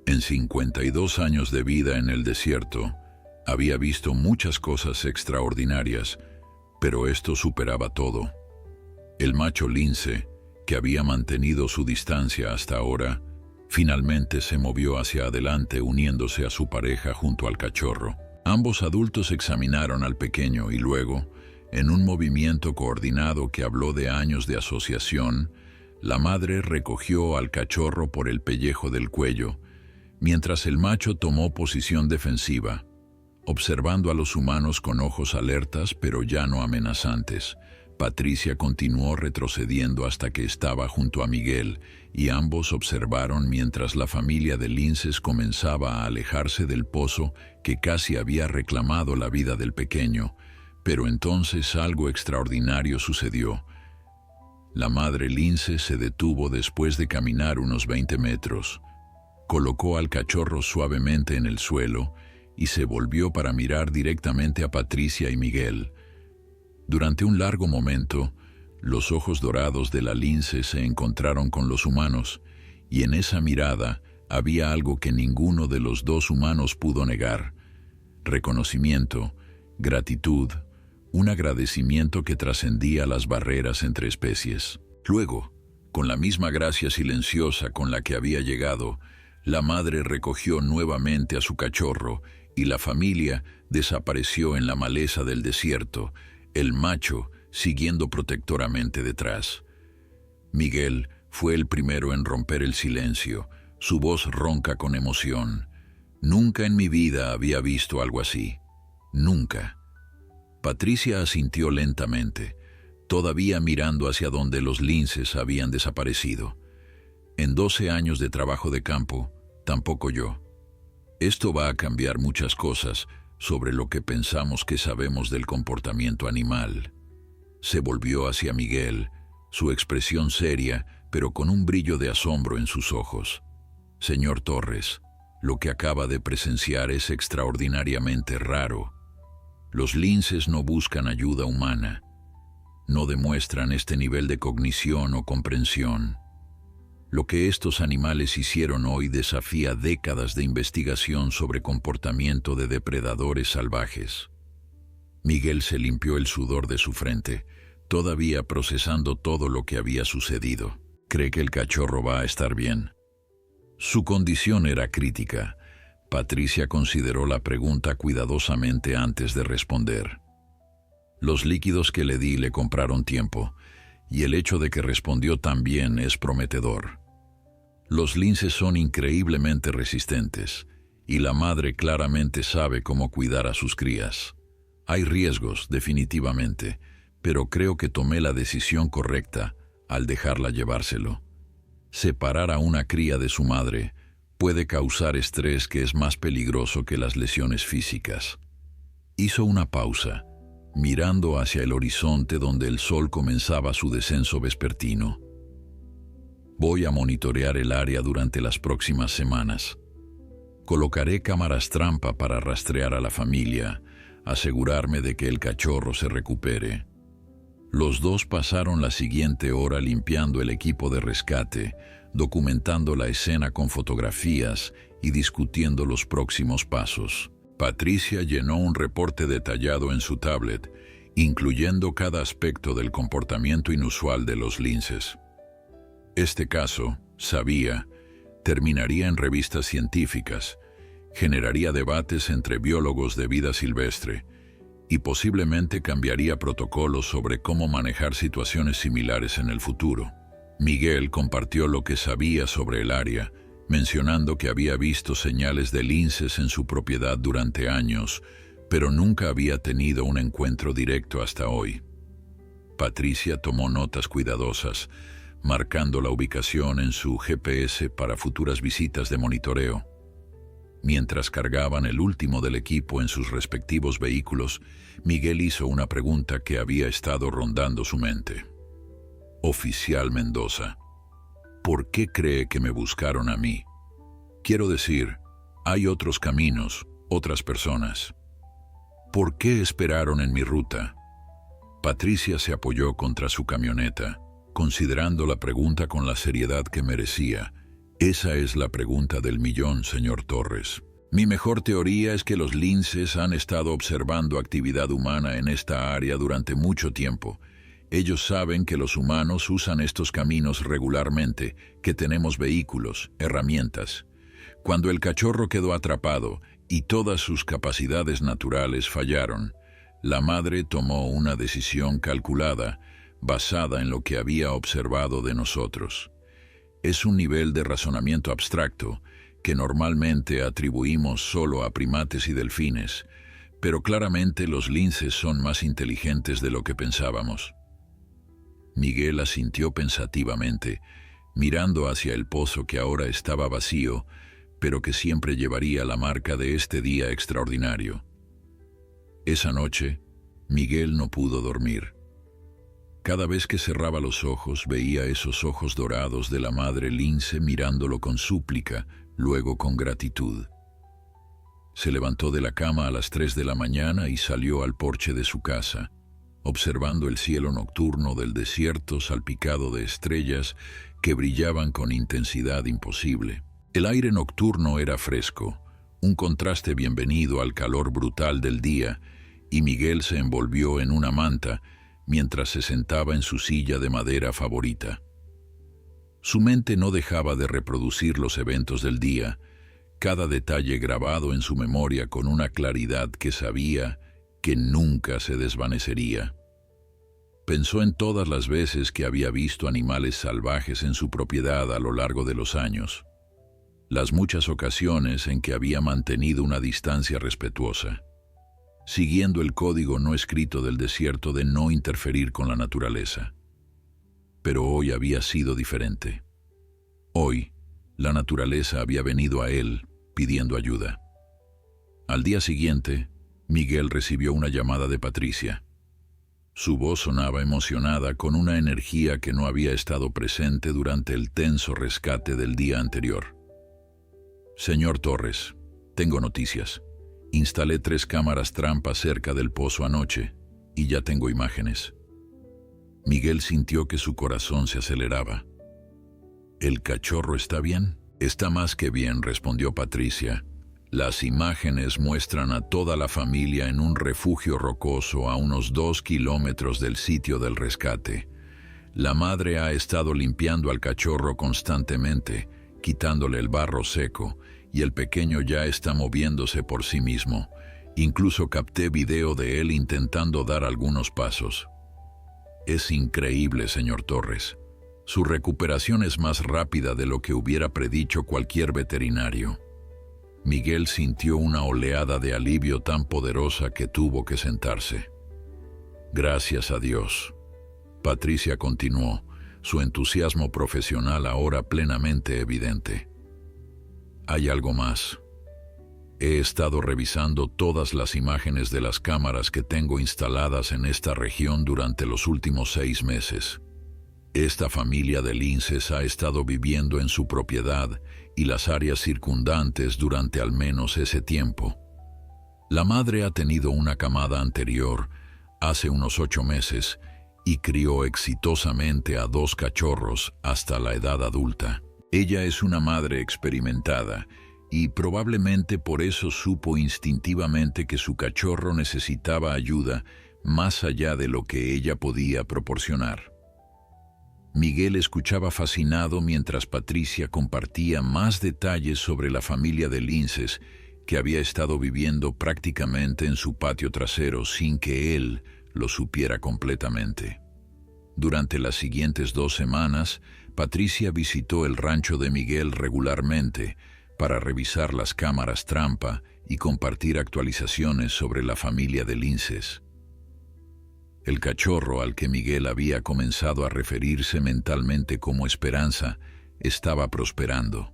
En 52 años de vida en el desierto, había visto muchas cosas extraordinarias, pero esto superaba todo. El macho lince, que había mantenido su distancia hasta ahora, finalmente se movió hacia adelante uniéndose a su pareja junto al cachorro. Ambos adultos examinaron al pequeño y luego, en un movimiento coordinado que habló de años de asociación, la madre recogió al cachorro por el pellejo del cuello, mientras el macho tomó posición defensiva, observando a los humanos con ojos alertas pero ya no amenazantes. Patricia continuó retrocediendo hasta que estaba junto a Miguel, y ambos observaron mientras la familia de linces comenzaba a alejarse del pozo que casi había reclamado la vida del pequeño. Pero entonces algo extraordinario sucedió. La madre lince se detuvo después de caminar unos 20 metros. Colocó al cachorro suavemente en el suelo y se volvió para mirar directamente a Patricia y Miguel. Durante un largo momento, los ojos dorados de la lince se encontraron con los humanos, y en esa mirada había algo que ninguno de los dos humanos pudo negar: reconocimiento, gratitud, un agradecimiento que trascendía las barreras entre especies. Luego, con la misma gracia silenciosa con la que había llegado, la madre recogió nuevamente a su cachorro y la familia desapareció en la maleza del desierto, el macho siguiendo protectoramente detrás. Miguel fue el primero en romper el silencio, su voz ronca con emoción. Nunca en mi vida había visto algo así. Nunca. Patricia asintió lentamente, todavía mirando hacia donde los linces habían desaparecido. En 12 años de trabajo de campo, tampoco yo. Esto va a cambiar muchas cosas sobre lo que pensamos que sabemos del comportamiento animal. Se volvió hacia Miguel, su expresión seria, pero con un brillo de asombro en sus ojos. Señor Torres, lo que acaba de presenciar es extraordinariamente raro. Los linces no buscan ayuda humana. No demuestran este nivel de cognición o comprensión. Lo que estos animales hicieron hoy desafía décadas de investigación sobre comportamiento de depredadores salvajes. Miguel se limpió el sudor de su frente, todavía procesando todo lo que había sucedido. ¿Cree que el cachorro va a estar bien? Su condición era crítica. Patricia consideró la pregunta cuidadosamente antes de responder. Los líquidos que le di le compraron tiempo, y el hecho de que respondió tan bien es prometedor. Los linces son increíblemente resistentes, y la madre claramente sabe cómo cuidar a sus crías. Hay riesgos, definitivamente, pero creo que tomé la decisión correcta al dejarla llevárselo. Separar a una cría de su madre puede causar estrés que es más peligroso que las lesiones físicas. Hizo una pausa, mirando hacia el horizonte donde el sol comenzaba su descenso vespertino. Voy a monitorear el área durante las próximas semanas. Colocaré cámaras trampa para rastrear a la familia, asegurarme de que el cachorro se recupere. Los dos pasaron la siguiente hora limpiando el equipo de rescate, documentando la escena con fotografías y discutiendo los próximos pasos. Patricia llenó un reporte detallado en su tablet, incluyendo cada aspecto del comportamiento inusual de los linces. Este caso, sabía, terminaría en revistas científicas, generaría debates entre biólogos de vida silvestre y posiblemente cambiaría protocolos sobre cómo manejar situaciones similares en el futuro. Miguel compartió lo que sabía sobre el área, mencionando que había visto señales de linces en su propiedad durante años, pero nunca había tenido un encuentro directo hasta hoy. Patricia tomó notas cuidadosas, marcando la ubicación en su GPS para futuras visitas de monitoreo. Mientras cargaban el último del equipo en sus respectivos vehículos, Miguel hizo una pregunta que había estado rondando su mente. Oficial Mendoza, ¿por qué cree que me buscaron a mí? Quiero decir, hay otros caminos, otras personas. ¿Por qué esperaron en mi ruta? Patricia se apoyó contra su camioneta, considerando la pregunta con la seriedad que merecía. Esa es la pregunta del millón, señor Torres. Mi mejor teoría es que los linces han estado observando actividad humana en esta área durante mucho tiempo. Ellos saben que los humanos usan estos caminos regularmente, que tenemos vehículos, herramientas. Cuando el cachorro quedó atrapado y todas sus capacidades naturales fallaron, la madre tomó una decisión calculada, basada en lo que había observado de nosotros. Es un nivel de razonamiento abstracto que normalmente atribuimos solo a primates y delfines, pero claramente los linces son más inteligentes de lo que pensábamos. Miguel asintió pensativamente, mirando hacia el pozo que ahora estaba vacío, pero que siempre llevaría la marca de este día extraordinario. Esa noche, Miguel no pudo dormir. Cada vez que cerraba los ojos, veía esos ojos dorados de la madre lince mirándolo con súplica, luego con gratitud. Se levantó de la cama a las 3 de la mañana y salió al porche de su casa, observando el cielo nocturno del desierto salpicado de estrellas que brillaban con intensidad imposible. El aire nocturno era fresco, un contraste bienvenido al calor brutal del día, y Miguel se envolvió en una manta mientras se sentaba en su silla de madera favorita. Su mente no dejaba de reproducir los eventos del día, cada detalle grabado en su memoria con una claridad que sabía que nunca se desvanecería. Pensó en todas las veces que había visto animales salvajes en su propiedad a lo largo de los años, las muchas ocasiones en que había mantenido una distancia respetuosa, siguiendo el código no escrito del desierto de no interferir con la naturaleza. Pero hoy había sido diferente. Hoy, la naturaleza había venido a él pidiendo ayuda. Al día siguiente, Miguel recibió una llamada de Patricia. Su voz sonaba emocionada con una energía que no había estado presente durante el tenso rescate del día anterior. Señor Torres, tengo noticias. Instalé 3 cámaras trampa cerca del pozo anoche y ya tengo imágenes. Miguel sintió que su corazón se aceleraba. ¿El cachorro está bien? Está más que bien, respondió Patricia. Las imágenes muestran a toda la familia en un refugio rocoso a unos 2 kilómetros del sitio del rescate. La madre ha estado limpiando al cachorro constantemente, quitándole el barro seco, y el pequeño ya está moviéndose por sí mismo. Incluso capté video de él intentando dar algunos pasos. Es increíble, señor Torres. Su recuperación es más rápida de lo que hubiera predicho cualquier veterinario. Miguel sintió una oleada de alivio tan poderosa que tuvo que sentarse. Gracias a Dios. Patricia continuó, su entusiasmo profesional ahora plenamente evidente. Hay algo más. He estado revisando todas las imágenes de las cámaras que tengo instaladas en esta región durante los últimos 6 meses. Esta familia de linces ha estado viviendo en su propiedad y las áreas circundantes durante al menos ese tiempo. La madre ha tenido una camada anterior hace unos 8 meses y crió exitosamente a 2 cachorros hasta la edad adulta. Ella es una madre experimentada y probablemente por eso supo instintivamente que su cachorro necesitaba ayuda más allá de lo que ella podía proporcionar. Miguel escuchaba fascinado mientras Patricia compartía más detalles sobre la familia de linces que había estado viviendo prácticamente en su patio trasero sin que él lo supiera completamente. Durante las siguientes 2 semanas, Patricia visitó el rancho de Miguel regularmente para revisar las cámaras trampa y compartir actualizaciones sobre la familia de linces. El cachorro al que Miguel había comenzado a referirse mentalmente como Esperanza estaba prosperando.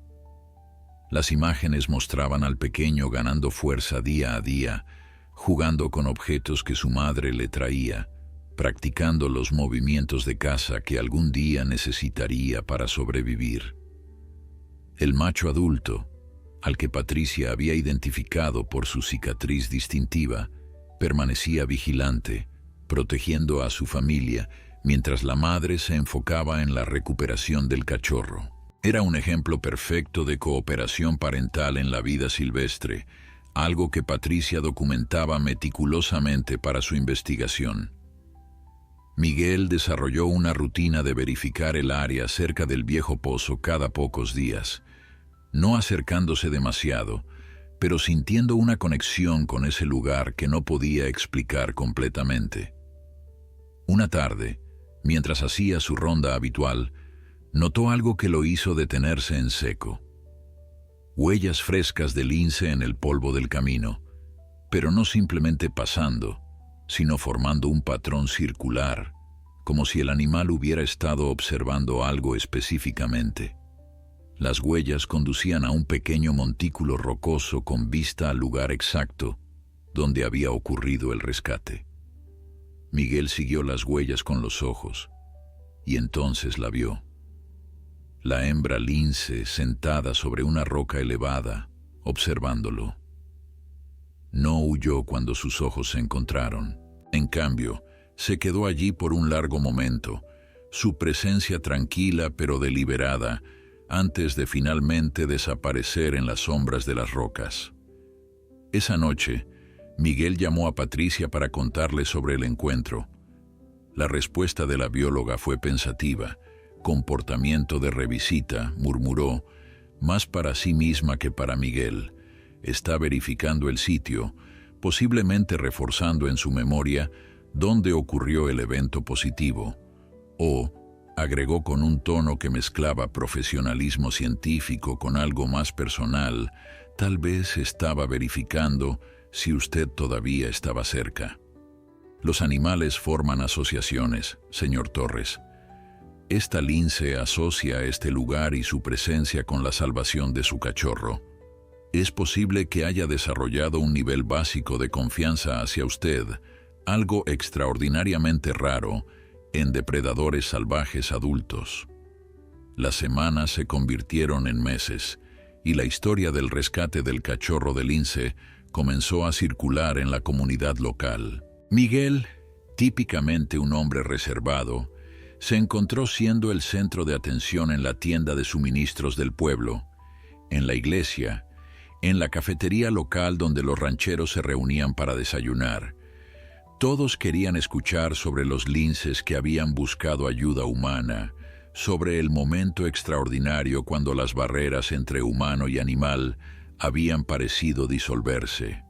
Las imágenes mostraban al pequeño ganando fuerza día a día, jugando con objetos que su madre le traía, practicando los movimientos de caza que algún día necesitaría para sobrevivir. El macho adulto, al que Patricia había identificado por su cicatriz distintiva, permanecía vigilante, protegiendo a su familia, mientras la madre se enfocaba en la recuperación del cachorro. Era un ejemplo perfecto de cooperación parental en la vida silvestre, algo que Patricia documentaba meticulosamente para su investigación. Miguel desarrolló una rutina de verificar el área cerca del viejo pozo cada pocos días, no acercándose demasiado, pero sintiendo una conexión con ese lugar que no podía explicar completamente. Una tarde, mientras hacía su ronda habitual, notó algo que lo hizo detenerse en seco. Huellas frescas de lince en el polvo del camino, pero no simplemente pasando, sino formando un patrón circular, como si el animal hubiera estado observando algo específicamente. Las huellas conducían a un pequeño montículo rocoso con vista al lugar exacto donde había ocurrido el rescate. Miguel siguió las huellas con los ojos, y entonces la vio. La hembra lince sentada sobre una roca elevada, observándolo. No huyó cuando sus ojos se encontraron. En cambio, se quedó allí por un largo momento, su presencia tranquila pero deliberada, antes de finalmente desaparecer en las sombras de las rocas. Esa noche, Miguel llamó a Patricia para contarle sobre el encuentro. La respuesta de la bióloga fue pensativa. Comportamiento de revisita, murmuró, más para sí misma que para Miguel. Está verificando el sitio, posiblemente reforzando en su memoria dónde ocurrió el evento positivo. O, agregó con un tono que mezclaba profesionalismo científico con algo más personal, tal vez estaba verificando si usted todavía estaba cerca. Los animales forman asociaciones, señor Torres. Esta lince asocia este lugar y su presencia con la salvación de su cachorro. Es posible que haya desarrollado un nivel básico de confianza hacia usted, algo extraordinariamente raro en depredadores salvajes adultos. Las semanas se convirtieron en meses, y la historia del rescate del cachorro de lince comenzó a circular en la comunidad local. Miguel, típicamente un hombre reservado, se encontró siendo el centro de atención en la tienda de suministros del pueblo, en la iglesia, en la cafetería local donde los rancheros se reunían para desayunar. Todos querían escuchar sobre los linces que habían buscado ayuda humana, sobre el momento extraordinario cuando las barreras entre humano y animal habían parecido disolverse.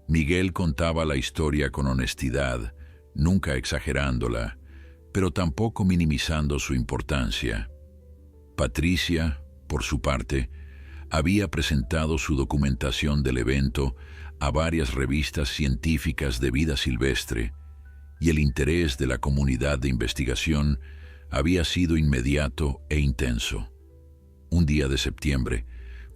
Miguel contaba la historia con honestidad, nunca exagerándola, pero tampoco minimizando su importancia. Patricia, por su parte, había presentado su documentación del evento a varias revistas científicas de vida silvestre, y el interés de la comunidad de investigación había sido inmediato e intenso. Un día de septiembre,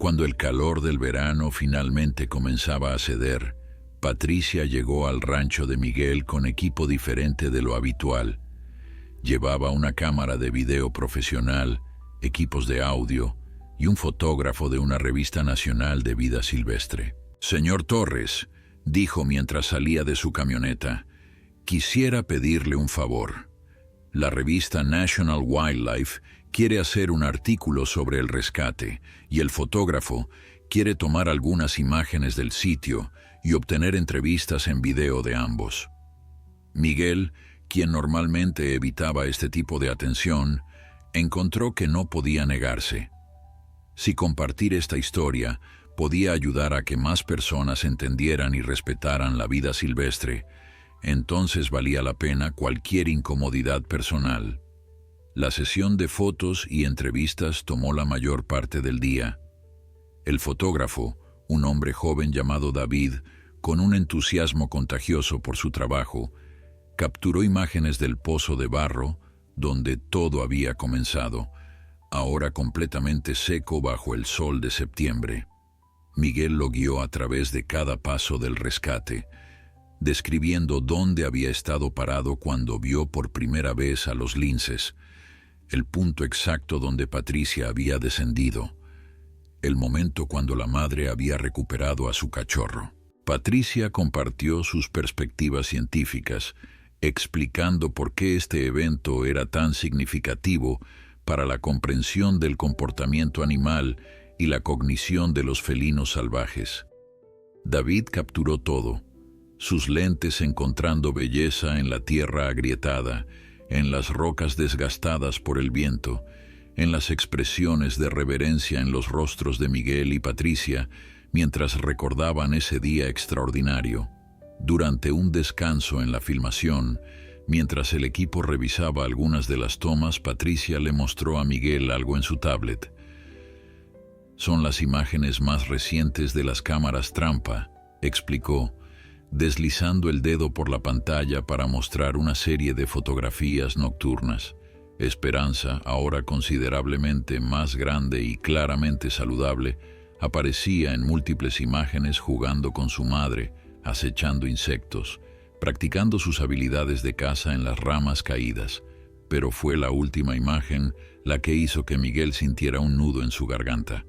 Cuando el calor del verano finalmente comenzaba a ceder, Patricia llegó al rancho de Miguel con equipo diferente de lo habitual. Llevaba una cámara de video profesional, equipos de audio y un fotógrafo de una revista nacional de vida silvestre. «Señor Torres», dijo mientras salía de su camioneta, «quisiera pedirle un favor. La revista National Wildlife quiere hacer un artículo sobre el rescate y el fotógrafo quiere tomar algunas imágenes del sitio y obtener entrevistas en video de ambos». Miguel, quien normalmente evitaba este tipo de atención, encontró que no podía negarse. Si compartir esta historia podía ayudar a que más personas entendieran y respetaran la vida silvestre, entonces valía la pena cualquier incomodidad personal. La sesión de fotos y entrevistas tomó la mayor parte del día. El fotógrafo, un hombre joven llamado David, con un entusiasmo contagioso por su trabajo, capturó imágenes del pozo de barro donde todo había comenzado, ahora completamente seco bajo el sol de septiembre. Miguel lo guió a través de cada paso del rescate, describiendo dónde había estado parado cuando vio por primera vez a los linces, el punto exacto donde Patricia había descendido, el momento cuando la madre había recuperado a su cachorro. Patricia compartió sus perspectivas científicas, explicando por qué este evento era tan significativo para la comprensión del comportamiento animal y la cognición de los felinos salvajes. David capturó todo, sus lentes encontrando belleza en la tierra agrietada, en las rocas desgastadas por el viento, en las expresiones de reverencia en los rostros de Miguel y Patricia mientras recordaban ese día extraordinario. Durante un descanso en la filmación, mientras el equipo revisaba algunas de las tomas, Patricia le mostró a Miguel algo en su tablet. «Son las imágenes más recientes de las cámaras trampa», explicó, deslizando el dedo por la pantalla para mostrar una serie de fotografías nocturnas. Esperanza, ahora considerablemente más grande y claramente saludable, aparecía en múltiples imágenes jugando con su madre, acechando insectos, practicando sus habilidades de caza en las ramas caídas. Pero fue la última imagen la que hizo que Miguel sintiera un nudo en su garganta.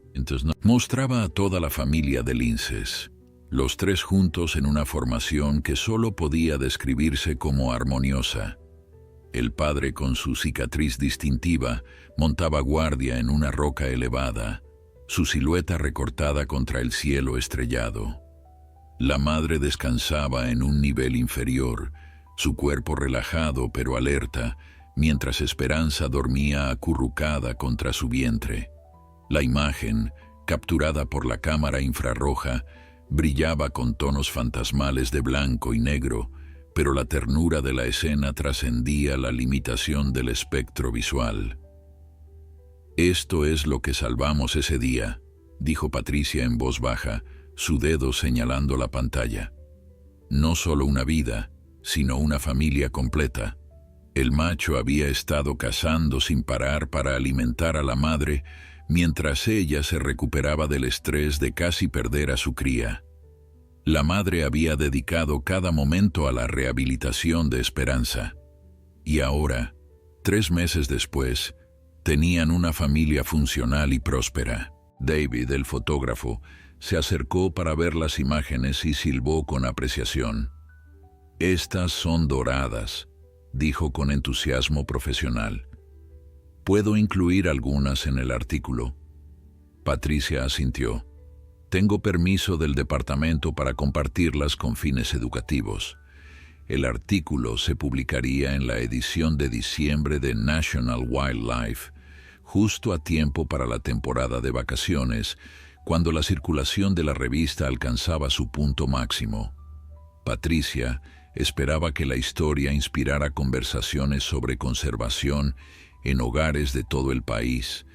Mostraba a toda la familia de linces, los tres juntos en una formación que solo podía describirse como armoniosa. El padre, con su cicatriz distintiva, montaba guardia en una roca elevada, su silueta recortada contra el cielo estrellado. La madre descansaba en un nivel inferior, su cuerpo relajado pero alerta, mientras Esperanza dormía acurrucada contra su vientre. La imagen, capturada por la cámara infrarroja, brillaba con tonos fantasmales de blanco y negro, pero la ternura de la escena trascendía la limitación del espectro visual. «Esto es lo que salvamos ese día», dijo Patricia en voz baja, su dedo señalando la pantalla. «No solo una vida, sino una familia completa. El macho había estado cazando sin parar para alimentar a la madre, mientras ella se recuperaba del estrés de casi perder a su cría. La madre había dedicado cada momento a la rehabilitación de Esperanza. Y ahora, 3 meses después, tenían una familia funcional y próspera». David, el fotógrafo, se acercó para ver las imágenes y silbó con apreciación. «Estas son doradas», dijo con entusiasmo profesional. «¿Puedo incluir algunas en el artículo?» Patricia asintió. «Tengo permiso del departamento para compartirlas con fines educativos. El artículo se publicaría en la edición de diciembre de National Wildlife, justo a tiempo para la temporada de vacaciones, cuando la circulación de la revista alcanzaba su punto máximo. Patricia esperaba que la historia inspirara conversaciones sobre conservación en hogares de todo el país,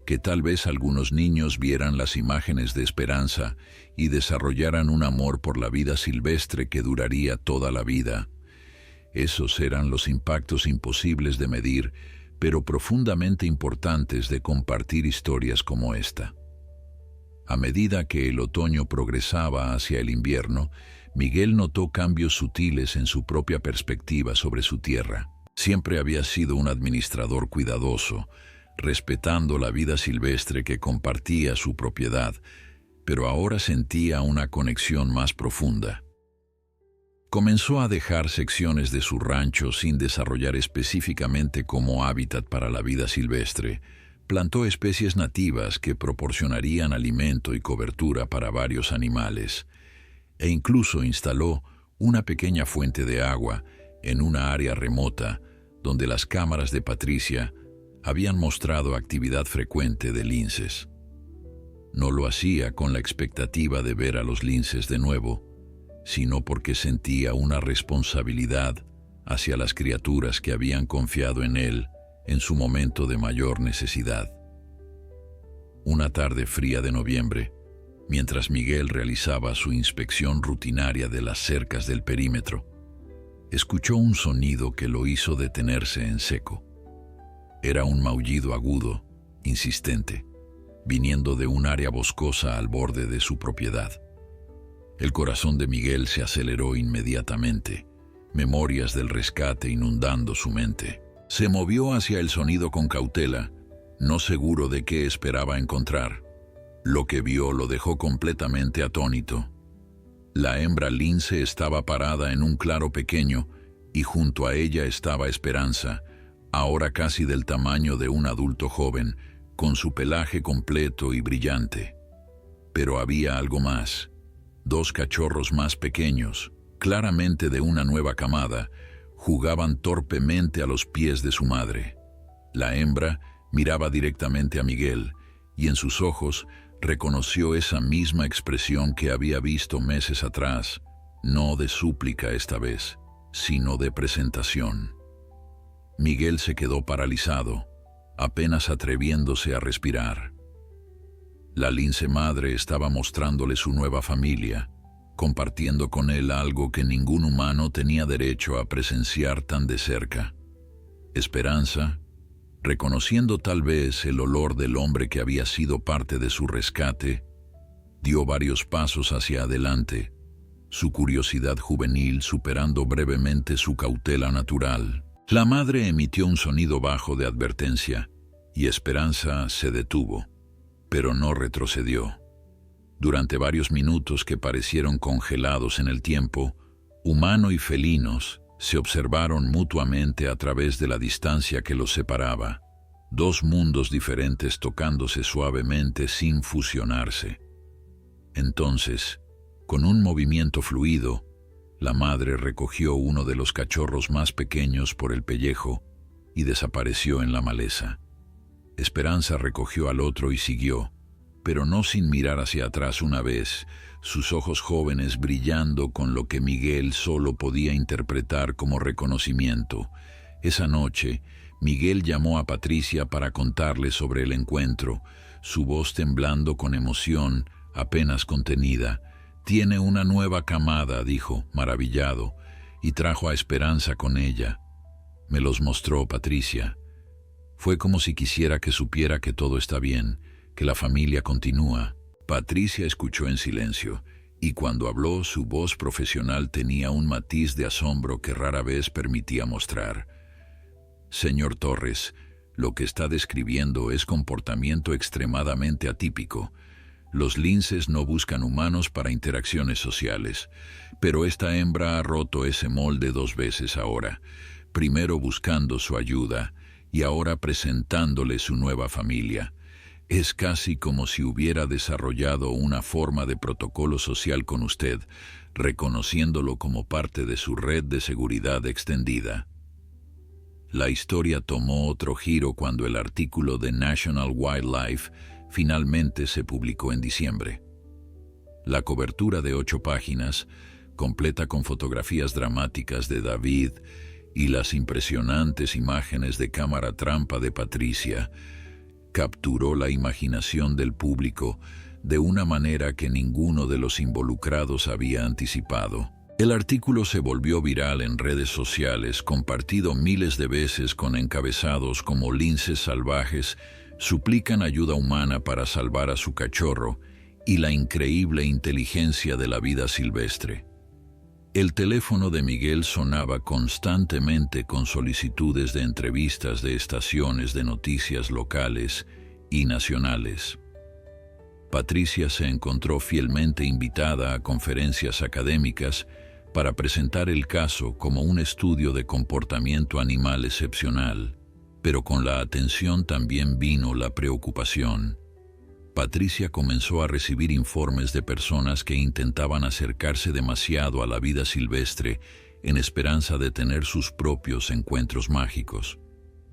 que tal vez algunos niños vieran las imágenes de Esperanza y desarrollaran un amor por la vida silvestre que duraría toda la vida. Esos eran los impactos imposibles de medir, pero profundamente importantes de compartir historias como esta. A medida que el otoño progresaba hacia el invierno, Miguel notó cambios sutiles en su propia perspectiva sobre su tierra. Siempre había sido un administrador cuidadoso, respetando la vida silvestre que compartía su propiedad, pero ahora sentía una conexión más profunda. Comenzó a dejar secciones de su rancho sin desarrollar específicamente como hábitat para la vida silvestre. Plantó especies nativas que proporcionarían alimento y cobertura para varios animales, e incluso instaló una pequeña fuente de agua en una área remota donde las cámaras de Patricia habían mostrado actividad frecuente de linces. No lo hacía con la expectativa de ver a los linces de nuevo, sino porque sentía una responsabilidad hacia las criaturas que habían confiado en él en su momento de mayor necesidad. Una tarde fría de noviembre, mientras Miguel realizaba su inspección rutinaria de las cercas del perímetro, escuchó un sonido que lo hizo detenerse en seco. Era un maullido agudo, insistente, viniendo de un área boscosa al borde de su propiedad. El corazón de Miguel se aceleró inmediatamente, memorias del rescate inundando su mente. Se movió hacia el sonido con cautela, no seguro de qué esperaba encontrar. Lo que vio lo dejó completamente atónito. La hembra lince estaba parada en un claro pequeño y junto a ella estaba Esperanza, ahora casi del tamaño de un adulto joven, con su pelaje completo y brillante. Pero había algo más. Dos cachorros más pequeños, claramente de una nueva camada, jugaban torpemente a los pies de su madre. La hembra miraba directamente a Miguel y en sus ojos reconoció esa misma expresión que había visto meses atrás, no de súplica esta vez, sino de presentación. Miguel se quedó paralizado, apenas atreviéndose a respirar. La lince madre estaba mostrándole su nueva familia, compartiendo con él algo que ningún humano tenía derecho a presenciar tan de cerca. Esperanza, reconociendo tal vez el olor del hombre que había sido parte de su rescate, dio varios pasos hacia adelante, su curiosidad juvenil superando brevemente su cautela natural. La madre emitió un sonido bajo de advertencia, y Esperanza se detuvo, pero no retrocedió. Durante varios minutos que parecieron congelados en el tiempo, humano y felinos se observaron mutuamente a través de la distancia que los separaba, dos mundos diferentes tocándose suavemente sin fusionarse. Entonces, con un movimiento fluido, la madre recogió uno de los cachorros más pequeños por el pellejo y desapareció en la maleza. Esperanza recogió al otro y siguió, pero no sin mirar hacia atrás una vez, sus ojos jóvenes brillando con lo que Miguel solo podía interpretar como reconocimiento. Esa noche, Miguel llamó a Patricia para contarle sobre el encuentro, su voz temblando con emoción, apenas contenida. «Tiene una nueva camada», dijo, maravillado, y trajo a Esperanza con ella. Me los mostró Patricia. Fue como si quisiera que supiera que todo está bien, que la familia continúa. Patricia escuchó en silencio, y cuando habló su voz profesional tenía un matiz de asombro que rara vez permitía mostrar. «Señor Torres, lo que está describiendo es comportamiento extremadamente atípico. Los linces no buscan humanos para interacciones sociales, pero esta hembra ha roto ese molde 2 veces ahora, primero buscando su ayuda y ahora presentándole su nueva familia. Es casi como si hubiera desarrollado una forma de protocolo social con usted, reconociéndolo como parte de su red de seguridad extendida». La historia tomó otro giro cuando el artículo de National Wildlife finalmente se publicó en diciembre. La cobertura de 8 páginas, completa con fotografías dramáticas de David y las impresionantes imágenes de cámara trampa de Patricia, capturó la imaginación del público de una manera que ninguno de los involucrados había anticipado. El artículo se volvió viral en redes sociales, compartido miles de veces con encabezados como «Linces salvajes suplican ayuda humana para salvar a su cachorro» y la increíble inteligencia de la vida silvestre. El teléfono de Miguel sonaba constantemente con solicitudes de entrevistas de estaciones de noticias locales y nacionales. Patricia se encontró fielmente invitada a conferencias académicas para presentar el caso como un estudio de comportamiento animal excepcional, pero con la atención también vino la preocupación. Patricia comenzó a recibir informes de personas que intentaban acercarse demasiado a la vida silvestre en esperanza de tener sus propios encuentros mágicos.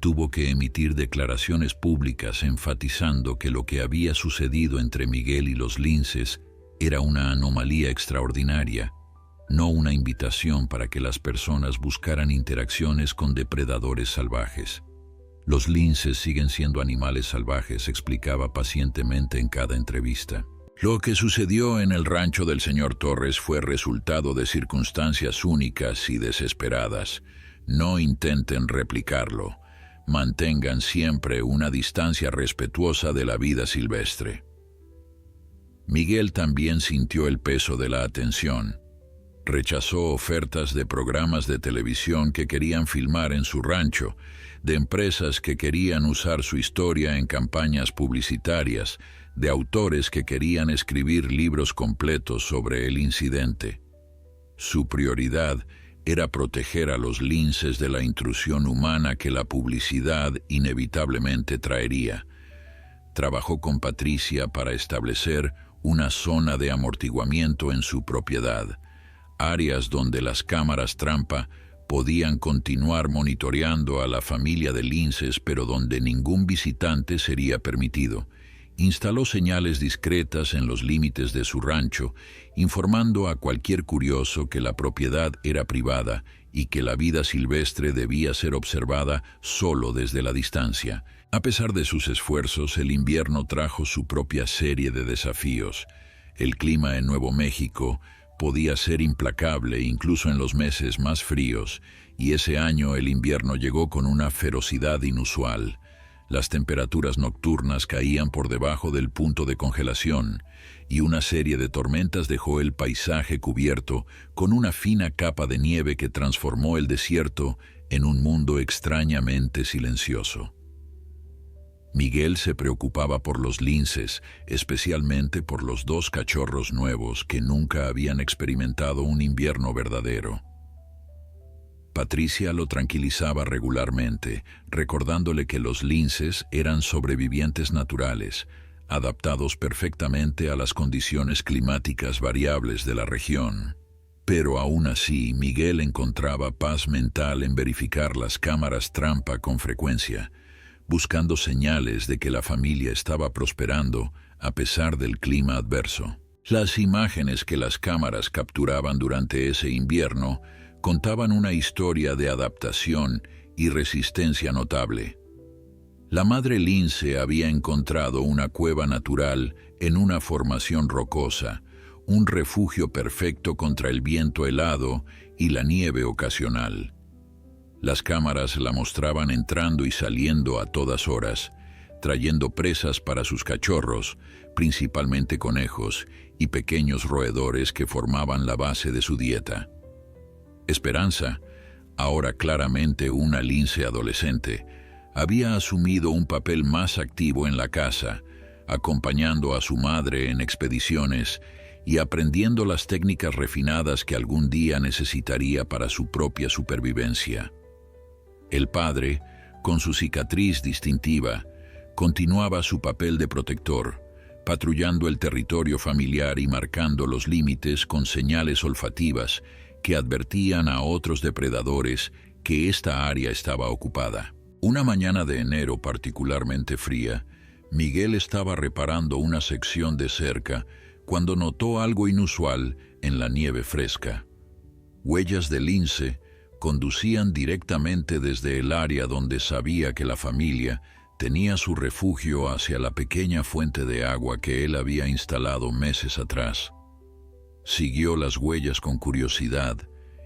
Tuvo que emitir declaraciones públicas enfatizando que lo que había sucedido entre Miguel y los linces era una anomalía extraordinaria, no una invitación para que las personas buscaran interacciones con depredadores salvajes. Los linces siguen siendo animales salvajes, explicaba pacientemente en cada entrevista. Lo que sucedió en el rancho del señor Torres fue resultado de circunstancias únicas y desesperadas. No intenten replicarlo. Mantengan siempre una distancia respetuosa de la vida silvestre. Miguel también sintió el peso de la atención. Rechazó ofertas de programas de televisión que querían filmar en su rancho, de empresas que querían usar su historia en campañas publicitarias, de autores que querían escribir libros completos sobre el incidente. Su prioridad era proteger a los linces de la intrusión humana que la publicidad inevitablemente traería. Trabajó con Patricia para establecer una zona de amortiguamiento en su propiedad, áreas donde las cámaras trampa podían continuar monitoreando a la familia de linces, pero donde ningún visitante sería permitido. Instaló señales discretas en los límites de su rancho, informando a cualquier curioso que la propiedad era privada y que la vida silvestre debía ser observada solo desde la distancia. A pesar de sus esfuerzos, el invierno trajo su propia serie de desafíos. El clima en Nuevo México podía ser implacable incluso en los meses más fríos, y ese año el invierno llegó con una ferocidad inusual. Las temperaturas nocturnas caían por debajo del punto de congelación, y una serie de tormentas dejó el paisaje cubierto con una fina capa de nieve que transformó el desierto en un mundo extrañamente silencioso. Miguel se preocupaba por los linces, especialmente por los 2 cachorros nuevos que nunca habían experimentado un invierno verdadero. Patricia lo tranquilizaba regularmente, recordándole que los linces eran sobrevivientes naturales, adaptados perfectamente a las condiciones climáticas variables de la región. Pero aún así, Miguel encontraba paz mental en verificar las cámaras trampa con frecuencia, buscando señales de que la familia estaba prosperando a pesar del clima adverso. Las imágenes que las cámaras capturaban durante ese invierno contaban una historia de adaptación y resistencia notable. La madre lince había encontrado una cueva natural en una formación rocosa, un refugio perfecto contra el viento helado y la nieve ocasional. Las cámaras la mostraban entrando y saliendo a todas horas, trayendo presas para sus cachorros, principalmente conejos y pequeños roedores que formaban la base de su dieta. Esperanza, ahora claramente una lince adolescente, había asumido un papel más activo en la casa, acompañando a su madre en expediciones y aprendiendo las técnicas refinadas que algún día necesitaría para su propia supervivencia. El padre, con su cicatriz distintiva, continuaba su papel de protector, patrullando el territorio familiar y marcando los límites con señales olfativas que advertían a otros depredadores que esta área estaba ocupada. Una mañana de enero particularmente fría, Miguel estaba reparando una sección de cerca cuando notó algo inusual en la nieve fresca. Huellas de lince conducían directamente desde el área donde sabía que la familia tenía su refugio hacia la pequeña fuente de agua que él había instalado meses atrás. Siguió las huellas con curiosidad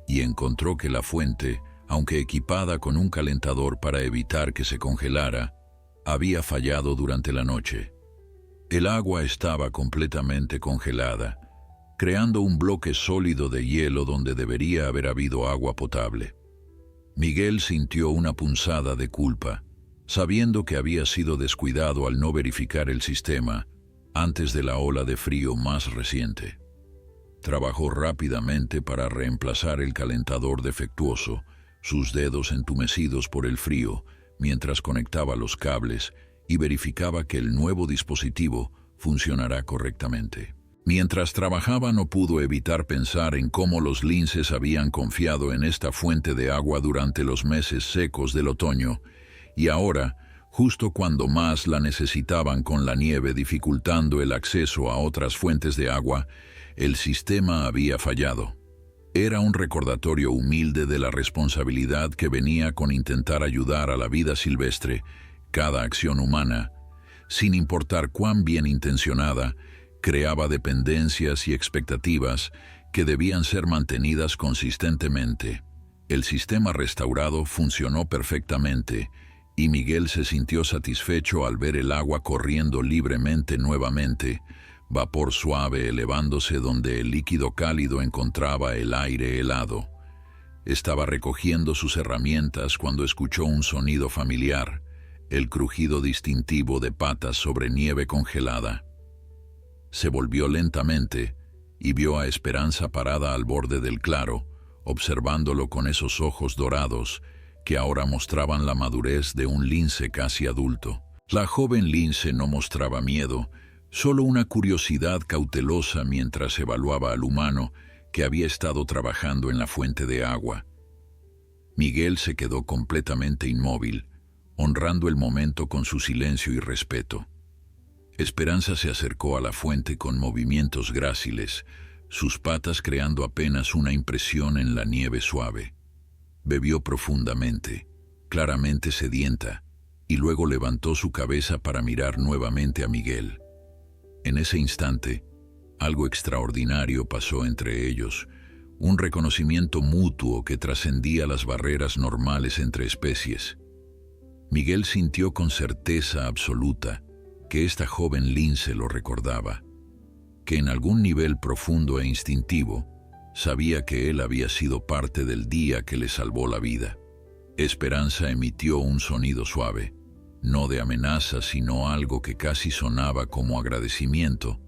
y encontró que la fuente, aunque equipada con un calentador para evitar que se congelara, había fallado durante la noche. El agua estaba completamente congelada, creando un bloque sólido de hielo donde debería haber habido agua potable. Miguel sintió una punzada de culpa, sabiendo que había sido descuidado al no verificar el sistema antes de la ola de frío más reciente. Trabajó rápidamente para reemplazar el calentador defectuoso, sus dedos entumecidos por el frío, mientras conectaba los cables y verificaba que el nuevo dispositivo funcionará correctamente. Mientras trabajaba no pudo evitar pensar en cómo los linces habían confiado en esta fuente de agua durante los meses secos del otoño, y ahora, justo cuando más la necesitaban con la nieve dificultando el acceso a otras fuentes de agua, el sistema había fallado. Era un recordatorio humilde de la responsabilidad que venía con intentar ayudar a la vida silvestre. Cada acción humana, sin importar cuán bien intencionada, creaba dependencias y expectativas que debían ser mantenidas consistentemente. El sistema restaurado funcionó perfectamente y Miguel se sintió satisfecho al ver el agua corriendo libremente nuevamente, vapor suave elevándose donde el líquido cálido encontraba el aire helado. Estaba recogiendo sus herramientas cuando escuchó un sonido familiar, el crujido distintivo de patas sobre nieve congelada. Se volvió lentamente y vio a Esperanza parada al borde del claro, observándolo con esos ojos dorados que ahora mostraban la madurez de un lince casi adulto. La joven lince no mostraba miedo, solo una curiosidad cautelosa mientras evaluaba al humano que había estado trabajando en la fuente de agua. Miguel se quedó completamente inmóvil, honrando el momento con su silencio y respeto. Esperanza se acercó a la fuente con movimientos gráciles, sus patas creando apenas una impresión en la nieve suave. Bebió profundamente, claramente sedienta, y luego levantó su cabeza para mirar nuevamente a Miguel. En ese instante, algo extraordinario pasó entre ellos, un reconocimiento mutuo que trascendía las barreras normales entre especies. Miguel sintió con certeza absoluta que esta joven lince lo recordaba, que en algún nivel profundo e instintivo sabía que él había sido parte del día que le salvó la vida. Esperanza emitió un sonido suave, no de amenaza sino algo que casi sonaba como agradecimiento,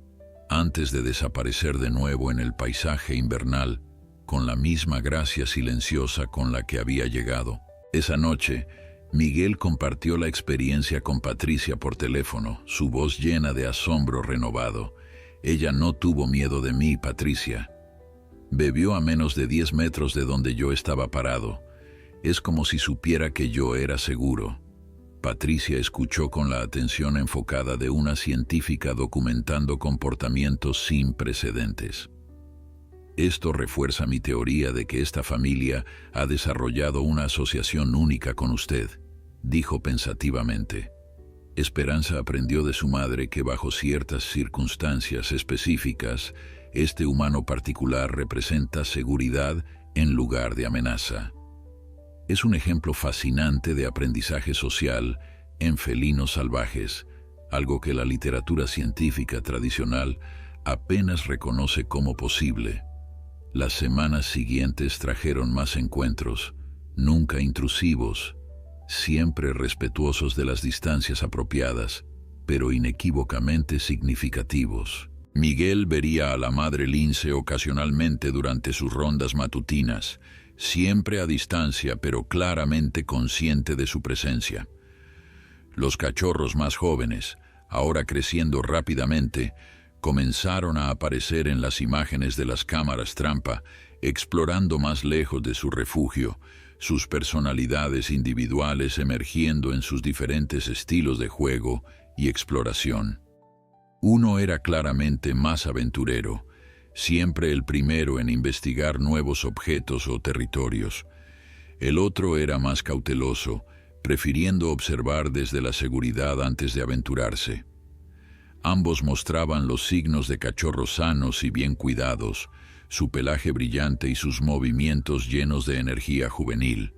antes de desaparecer de nuevo en el paisaje invernal, con la misma gracia silenciosa con la que había llegado. Esa noche, Miguel compartió la experiencia con Patricia por teléfono, su voz llena de asombro renovado. Ella no tuvo miedo de mí, Patricia. Bebió a menos de 10 metros de donde yo estaba parado. Es como si supiera que yo era seguro. Patricia escuchó con la atención enfocada de una científica documentando comportamientos sin precedentes. Esto refuerza mi teoría de que esta familia ha desarrollado una asociación única con usted, dijo pensativamente. Esperanza aprendió de su madre que bajo ciertas circunstancias específicas, este humano particular representa seguridad en lugar de amenaza. Es un ejemplo fascinante de aprendizaje social en felinos salvajes, algo que la literatura científica tradicional apenas reconoce como posible. Las semanas siguientes trajeron más encuentros, nunca intrusivos, siempre respetuosos de las distancias apropiadas, pero inequívocamente significativos. Miguel vería a la madre lince ocasionalmente durante sus rondas matutinas, siempre a distancia pero claramente consciente de su presencia. Los cachorros más jóvenes, ahora creciendo rápidamente, comenzaron a aparecer en las imágenes de las cámaras trampa, explorando más lejos de su refugio, sus personalidades individuales emergiendo en sus diferentes estilos de juego y exploración. Uno era claramente más aventurero, siempre el primero en investigar nuevos objetos o territorios. El otro era más cauteloso, prefiriendo observar desde la seguridad antes de aventurarse. Ambos mostraban los signos de cachorros sanos y bien cuidados, su pelaje brillante y sus movimientos llenos de energía juvenil.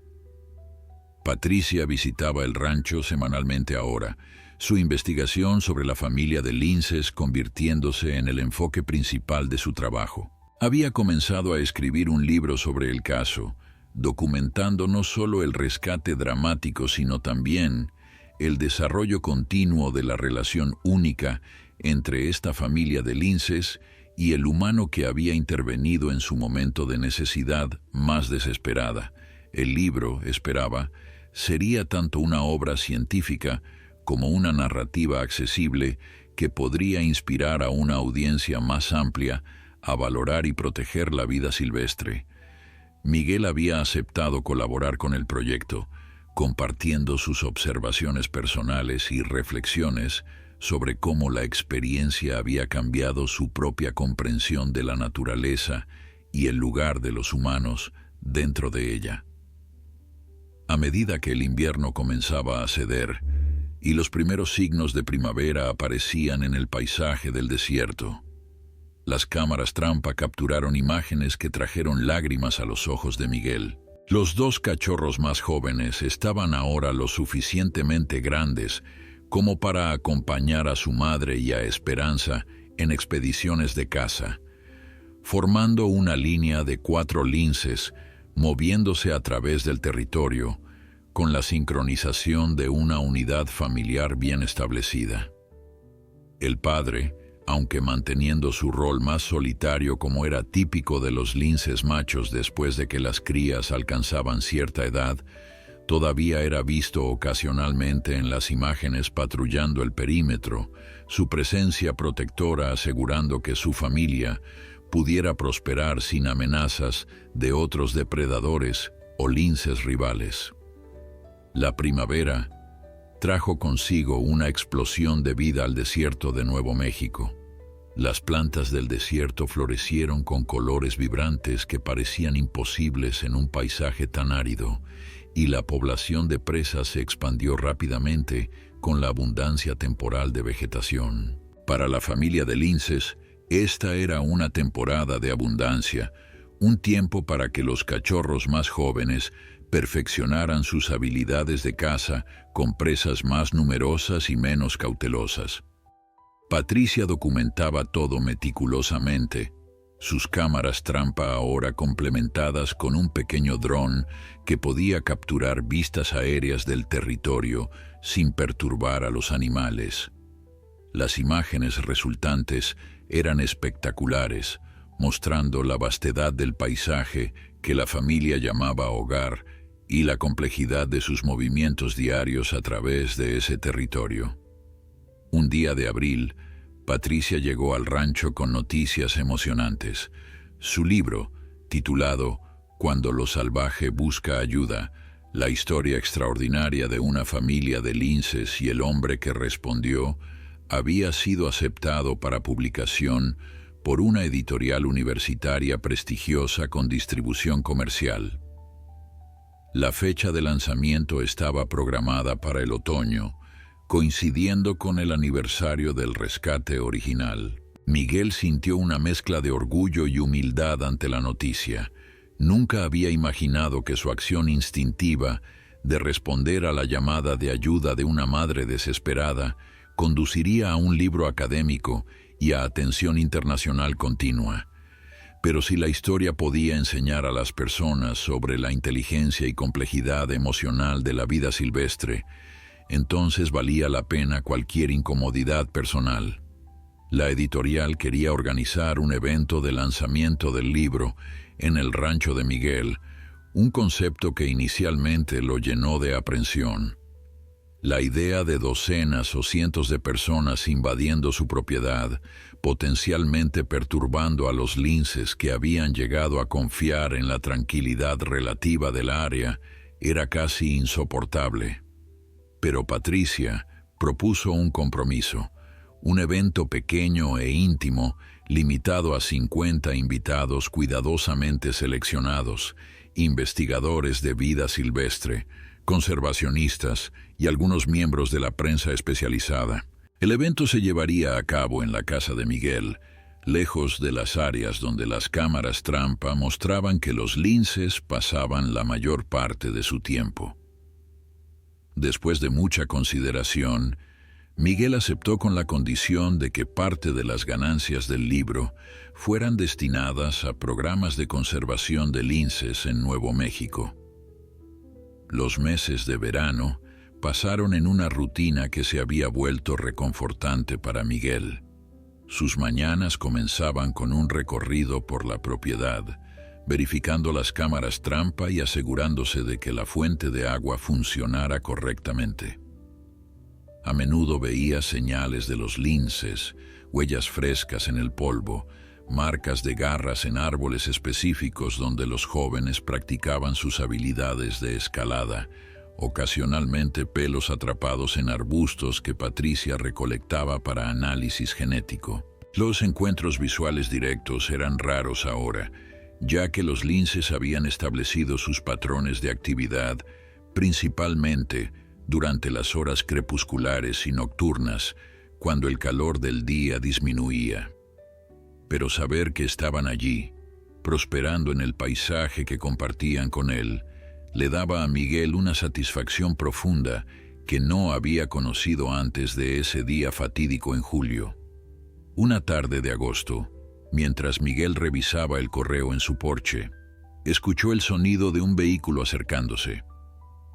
Patricia visitaba el rancho semanalmente ahora, su investigación sobre la familia de linces convirtiéndose en el enfoque principal de su trabajo. Había comenzado a escribir un libro sobre el caso, documentando no solo el rescate dramático, sino también el desarrollo continuo de la relación única entre esta familia de linces y el humano que había intervenido en su momento de necesidad más desesperada. El libro, esperaba, sería tanto una obra científica como una narrativa accesible que podría inspirar a una audiencia más amplia a valorar y proteger la vida silvestre. Miguel había aceptado colaborar con el proyecto, compartiendo sus observaciones personales y reflexiones sobre cómo la experiencia había cambiado su propia comprensión de la naturaleza y el lugar de los humanos dentro de ella. A medida que el invierno comenzaba a ceder y los primeros signos de primavera aparecían en el paisaje del desierto, las cámaras trampa capturaron imágenes que trajeron lágrimas a los ojos de Miguel. Los dos cachorros más jóvenes estaban ahora lo suficientemente grandes como para acompañar a su madre y a Esperanza en expediciones de caza, formando una línea de 4 linces moviéndose a través del territorio con la sincronización de una unidad familiar bien establecida. El padre, aunque manteniendo su rol más solitario como era típico de los linces machos después de que las crías alcanzaban cierta edad, todavía era visto ocasionalmente en las imágenes patrullando el perímetro, su presencia protectora asegurando que su familia pudiera prosperar sin amenazas de otros depredadores o linces rivales. La primavera trajo consigo una explosión de vida al desierto de Nuevo México. Las plantas del desierto florecieron con colores vibrantes que parecían imposibles en un paisaje tan árido, y la población de presas se expandió rápidamente con la abundancia temporal de vegetación. Para la familia de linces, esta era una temporada de abundancia, un tiempo para que los cachorros más jóvenes perfeccionaran sus habilidades de caza con presas más numerosas y menos cautelosas. Patricia documentaba todo meticulosamente, sus cámaras trampa ahora complementadas con un pequeño dron que podía capturar vistas aéreas del territorio sin perturbar a los animales. Las imágenes resultantes eran espectaculares, mostrando la vastedad del paisaje que la familia llamaba hogar y la complejidad de sus movimientos diarios a través de ese territorio. Un día de abril, Patricia llegó al rancho con noticias emocionantes. Su libro, titulado Cuando lo salvaje busca ayuda, la historia extraordinaria de una familia de linces y el hombre que respondió, había sido aceptado para publicación por una editorial universitaria prestigiosa con distribución comercial. La fecha de lanzamiento estaba programada para el otoño, coincidiendo con el aniversario del rescate original. Miguel sintió una mezcla de orgullo y humildad ante la noticia. Nunca había imaginado que su acción instintiva de responder a la llamada de ayuda de una madre desesperada conduciría a un libro académico y a atención internacional continua. Pero si la historia podía enseñar a las personas sobre la inteligencia y complejidad emocional de la vida silvestre, entonces valía la pena cualquier incomodidad personal. La editorial quería organizar un evento de lanzamiento del libro en el rancho de Miguel, un concepto que inicialmente lo llenó de aprensión. La idea de docenas o cientos de personas invadiendo su propiedad, potencialmente perturbando a los linces que habían llegado a confiar en la tranquilidad relativa del área, era casi insoportable. Pero Patricia propuso un compromiso, un evento pequeño e íntimo, limitado a 50 invitados cuidadosamente seleccionados, investigadores de vida silvestre, conservacionistas y algunos miembros de la prensa especializada. El evento se llevaría a cabo en la casa de Miguel, lejos de las áreas donde las cámaras trampa mostraban que los linces pasaban la mayor parte de su tiempo. Después de mucha consideración, Miguel aceptó con la condición de que parte de las ganancias del libro fueran destinadas a programas de conservación de linces en Nuevo México. Los meses de verano pasaron en una rutina que se había vuelto reconfortante para Miguel. Sus mañanas comenzaban con un recorrido por la propiedad, verificando las cámaras trampa y asegurándose de que la fuente de agua funcionara correctamente. A menudo veía señales de los linces, huellas frescas en el polvo, marcas de garras en árboles específicos donde los jóvenes practicaban sus habilidades de escalada, ocasionalmente pelos atrapados en arbustos que Patricia recolectaba para análisis genético. Los encuentros visuales directos eran raros ahora, ya que los linces habían establecido sus patrones de actividad, principalmente durante las horas crepusculares y nocturnas, cuando el calor del día disminuía. Pero saber que estaban allí, prosperando en el paisaje que compartían con él, le daba a Miguel una satisfacción profunda que no había conocido antes de ese día fatídico en julio. Una tarde de agosto, mientras Miguel revisaba el correo en su porche, escuchó el sonido de un vehículo acercándose.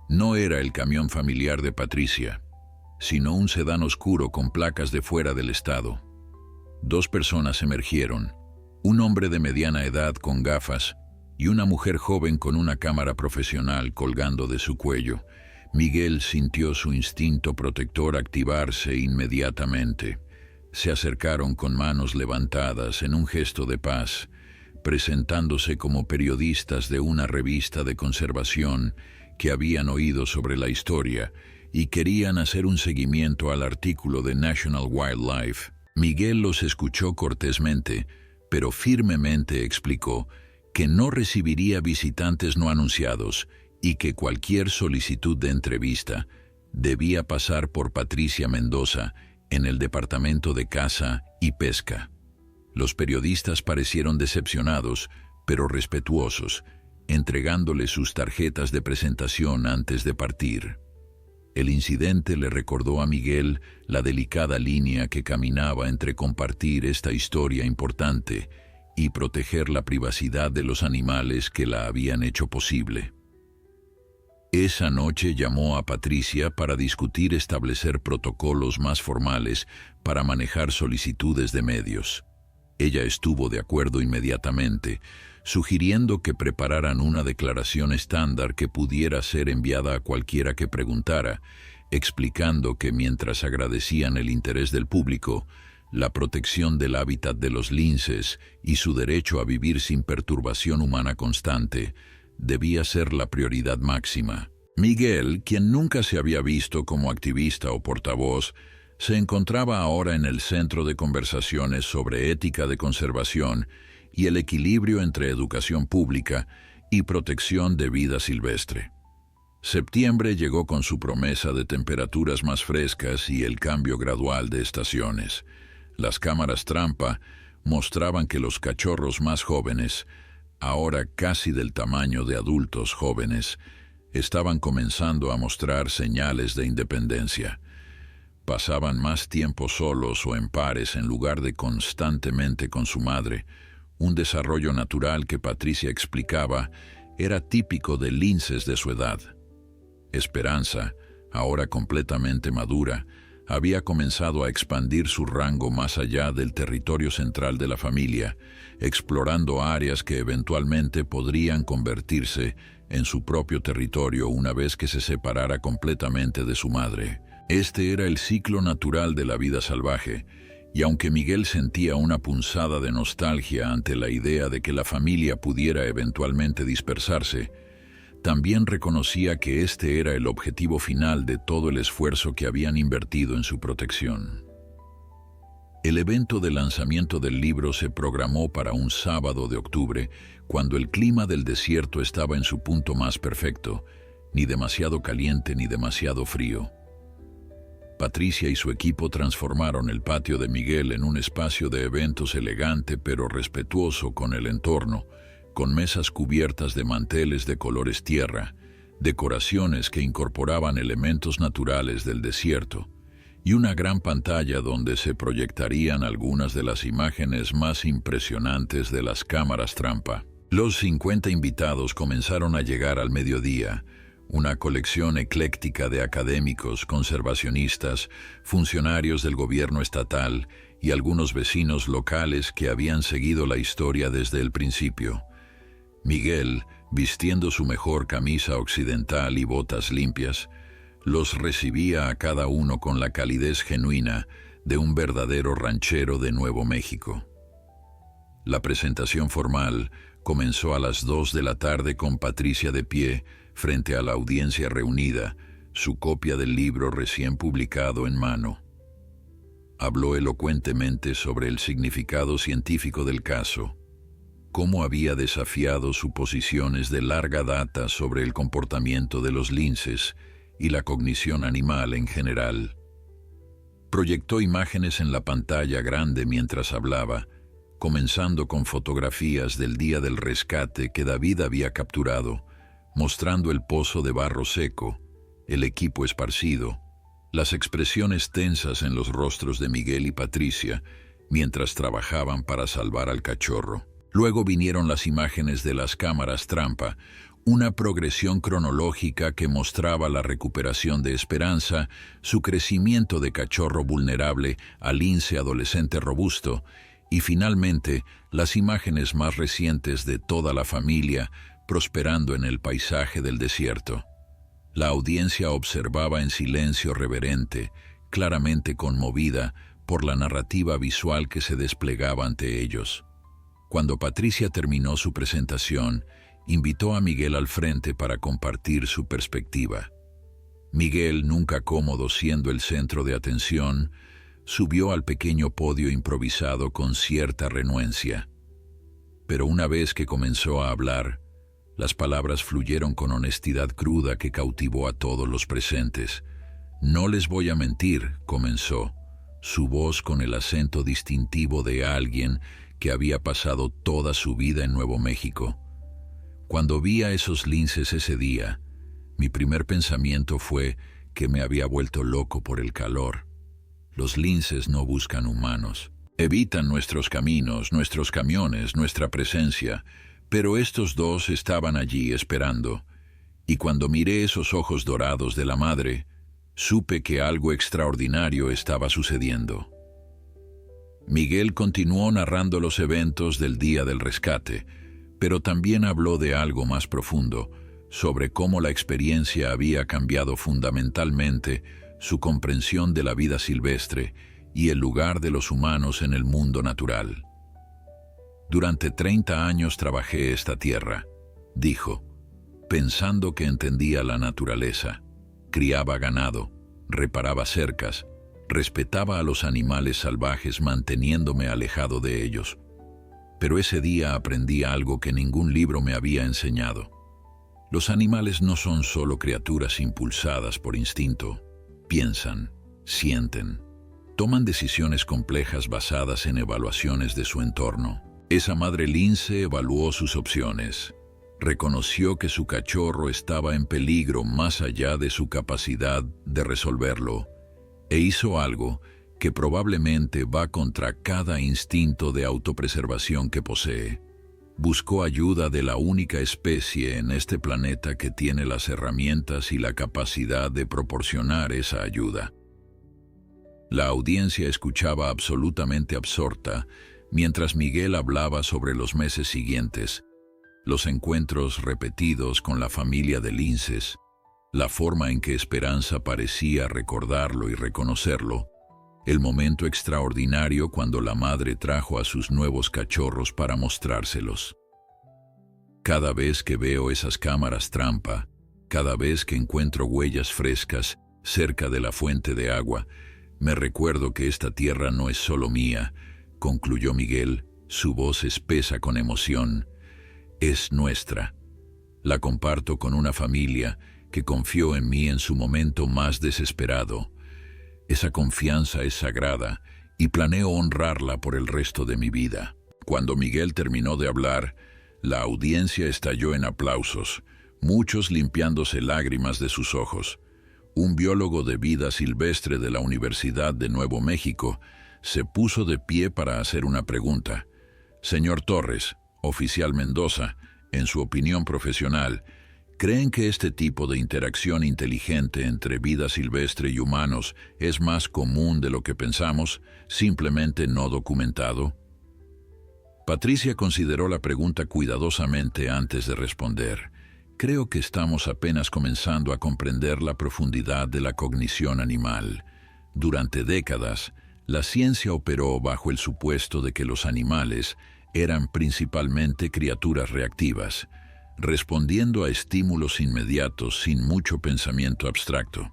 No era el camión familiar de Patricia, sino un sedán oscuro con placas de fuera del estado. Dos personas emergieron, un hombre de mediana edad con gafas y una mujer joven con una cámara profesional colgando de su cuello. Miguel sintió su instinto protector activarse inmediatamente. Se acercaron con manos levantadas en un gesto de paz, presentándose como periodistas de una revista de conservación que habían oído sobre la historia y querían hacer un seguimiento al artículo de National Wildlife. Miguel los escuchó cortésmente, pero firmemente explicó que no recibiría visitantes no anunciados y que cualquier solicitud de entrevista debía pasar por Patricia Mendoza en el Departamento de Caza y Pesca. Los periodistas parecieron decepcionados, pero respetuosos, entregándole sus tarjetas de presentación antes de partir. El incidente le recordó a Miguel la delicada línea que caminaba entre compartir esta historia importante y proteger la privacidad de los animales que la habían hecho posible. Esa noche llamó a Patricia para discutir establecer protocolos más formales para manejar solicitudes de medios. Ella estuvo de acuerdo inmediatamente, sugiriendo que prepararan una declaración estándar que pudiera ser enviada a cualquiera que preguntara, explicando que mientras agradecían el interés del público, la protección del hábitat de los linces y su derecho a vivir sin perturbación humana constante debía ser la prioridad máxima. Miguel, quien nunca se había visto como activista o portavoz, se encontraba ahora en el centro de conversaciones sobre ética de conservación y el equilibrio entre educación pública y protección de vida silvestre. Septiembre llegó con su promesa de temperaturas más frescas y el cambio gradual de estaciones. Las cámaras trampa mostraban que los cachorros más jóvenes, ahora casi del tamaño de adultos jóvenes, estaban comenzando a mostrar señales de independencia. Pasaban más tiempo solos o en pares en lugar de constantemente con su madre, un desarrollo natural que Patricia explicaba era típico de linces de su edad. Esperanza, ahora completamente madura, había comenzado a expandir su rango más allá del territorio central de la familia, explorando áreas que eventualmente podrían convertirse en su propio territorio una vez que se separara completamente de su madre. Este era el ciclo natural de la vida salvaje, y aunque Miguel sentía una punzada de nostalgia ante la idea de que la familia pudiera eventualmente dispersarse, también reconocía que este era el objetivo final de todo el esfuerzo que habían invertido en su protección. El evento de lanzamiento del libro se programó para un sábado de octubre, cuando el clima del desierto estaba en su punto más perfecto, ni demasiado caliente ni demasiado frío. Patricia y su equipo transformaron el patio de Miguel en un espacio de eventos elegante pero respetuoso con el entorno, con mesas cubiertas de manteles de colores tierra, decoraciones que incorporaban elementos naturales del desierto, y una gran pantalla donde se proyectarían algunas de las imágenes más impresionantes de las cámaras trampa. Los 50 invitados comenzaron a llegar al mediodía, una colección ecléctica de académicos, conservacionistas, funcionarios del gobierno estatal y algunos vecinos locales que habían seguido la historia desde el principio. Miguel, vistiendo su mejor camisa occidental y botas limpias, los recibía a cada uno con la calidez genuina de un verdadero ranchero de Nuevo México. La presentación formal comenzó a las 2 de la tarde con Patricia de pie frente a la audiencia reunida, su copia del libro recién publicado en mano. Habló elocuentemente sobre el significado científico del caso, cómo había desafiado suposiciones de larga data sobre el comportamiento de los linces y la cognición animal en general. Proyectó imágenes en la pantalla grande mientras hablaba, comenzando con fotografías del día del rescate que David había capturado, mostrando el pozo de barro seco, el equipo esparcido, las expresiones tensas en los rostros de Miguel y Patricia mientras trabajaban para salvar al cachorro. Luego vinieron las imágenes de las cámaras trampa, una progresión cronológica que mostraba la recuperación de Esperanza, su crecimiento de cachorro vulnerable a lince adolescente robusto, y finalmente las imágenes más recientes de toda la familia prosperando en el paisaje del desierto. La audiencia observaba en silencio reverente, claramente conmovida por la narrativa visual que se desplegaba ante ellos. Cuando Patricia terminó su presentación, invitó a Miguel al frente para compartir su perspectiva. Miguel, nunca cómodo siendo el centro de atención, subió al pequeño podio improvisado con cierta renuencia. Pero una vez que comenzó a hablar, las palabras fluyeron con honestidad cruda que cautivó a todos los presentes. «No les voy a mentir», comenzó, su voz con el acento distintivo de alguien que había pasado toda su vida en Nuevo México. Cuando vi a esos linces ese día, mi primer pensamiento fue que me había vuelto loco por el calor. Los linces no buscan humanos. Evitan nuestros caminos, nuestros camiones, nuestra presencia, pero estos dos estaban allí esperando, y cuando miré esos ojos dorados de la madre, supe que algo extraordinario estaba sucediendo. Miguel continuó narrando los eventos del día del rescate, pero también habló de algo más profundo, sobre cómo la experiencia había cambiado fundamentalmente su comprensión de la vida silvestre y el lugar de los humanos en el mundo natural. «Durante 30 años trabajé esta tierra», dijo, pensando que entendía la naturaleza. Criaba ganado, reparaba cercas, respetaba a los animales salvajes manteniéndome alejado de ellos. Pero ese día aprendí algo que ningún libro me había enseñado. Los animales no son solo criaturas impulsadas por instinto. Piensan, sienten, toman decisiones complejas basadas en evaluaciones de su entorno. Esa madre lince evaluó sus opciones. Reconoció que su cachorro estaba en peligro más allá de su capacidad de resolverlo, e hizo algo que probablemente va contra cada instinto de autopreservación que posee. Buscó ayuda de la única especie en este planeta que tiene las herramientas y la capacidad de proporcionar esa ayuda. La audiencia escuchaba absolutamente absorta mientras Miguel hablaba sobre los meses siguientes, los encuentros repetidos con la familia de linces, la forma en que Esperanza parecía recordarlo y reconocerlo, el momento extraordinario cuando la madre trajo a sus nuevos cachorros para mostrárselos. Cada vez que veo esas cámaras trampa, cada vez que encuentro huellas frescas cerca de la fuente de agua, me recuerdo que esta tierra no es solo mía, concluyó Miguel, su voz espesa con emoción. Es nuestra. La comparto con una familia que confió en mí en su momento más desesperado. Esa confianza es sagrada y planeo honrarla por el resto de mi vida. Cuando Miguel terminó de hablar, la audiencia estalló en aplausos, muchos limpiándose lágrimas de sus ojos. Un biólogo de vida silvestre de la Universidad de Nuevo México se puso de pie para hacer una pregunta. Señor Torres, oficial Mendoza, en su opinión profesional, ¿creen que este tipo de interacción inteligente entre vida silvestre y humanos es más común de lo que pensamos, simplemente no documentado? Patricia consideró la pregunta cuidadosamente antes de responder. Creo que estamos apenas comenzando a comprender la profundidad de la cognición animal. Durante décadas, la ciencia operó bajo el supuesto de que los animales eran principalmente criaturas reactivas, respondiendo a estímulos inmediatos sin mucho pensamiento abstracto.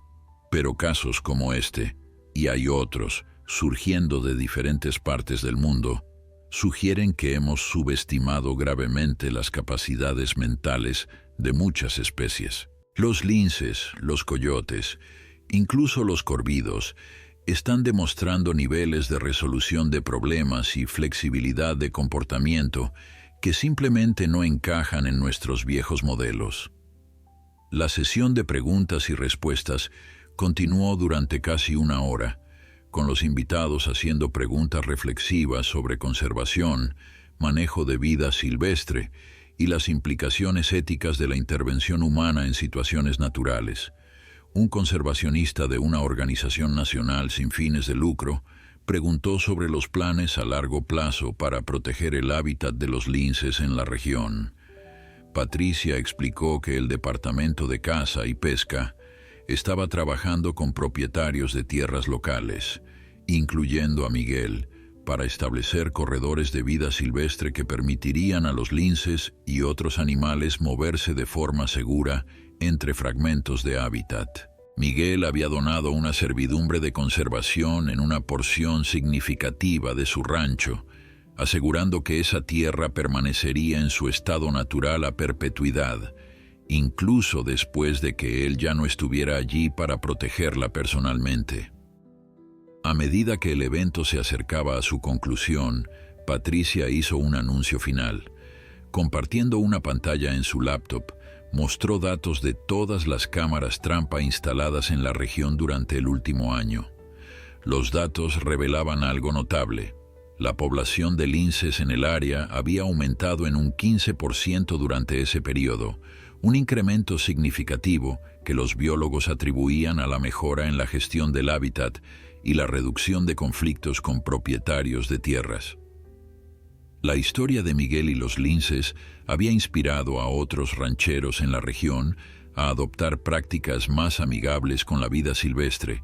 Pero casos como este, y hay otros, surgiendo de diferentes partes del mundo, sugieren que hemos subestimado gravemente las capacidades mentales de muchas especies. Los linces, los coyotes, incluso los corvidos, están demostrando niveles de resolución de problemas y flexibilidad de comportamiento que simplemente no encajan en nuestros viejos modelos. La sesión de preguntas y respuestas continuó durante casi una hora, con los invitados haciendo preguntas reflexivas sobre conservación, manejo de vida silvestre y las implicaciones éticas de la intervención humana en situaciones naturales. Un conservacionista de una organización nacional sin fines de lucro preguntó sobre los planes a largo plazo para proteger el hábitat de los linces en la región. Patricia explicó que el Departamento de Caza y Pesca estaba trabajando con propietarios de tierras locales, incluyendo a Miguel, para establecer corredores de vida silvestre que permitirían a los linces y otros animales moverse de forma segura entre fragmentos de hábitat. Miguel había donado una servidumbre de conservación en una porción significativa de su rancho, asegurando que esa tierra permanecería en su estado natural a perpetuidad, incluso después de que él ya no estuviera allí para protegerla personalmente. A medida que el evento se acercaba a su conclusión, Patricia hizo un anuncio final. Compartiendo una pantalla en su laptop, mostró datos de todas las cámaras trampa instaladas en la región durante el último año. Los datos revelaban algo notable. La población de linces en el área había aumentado en un 15% durante ese periodo, un incremento significativo que los biólogos atribuían a la mejora en la gestión del hábitat y la reducción de conflictos con propietarios de tierras. La historia de Miguel y los linces había inspirado a otros rancheros en la región a adoptar prácticas más amigables con la vida silvestre,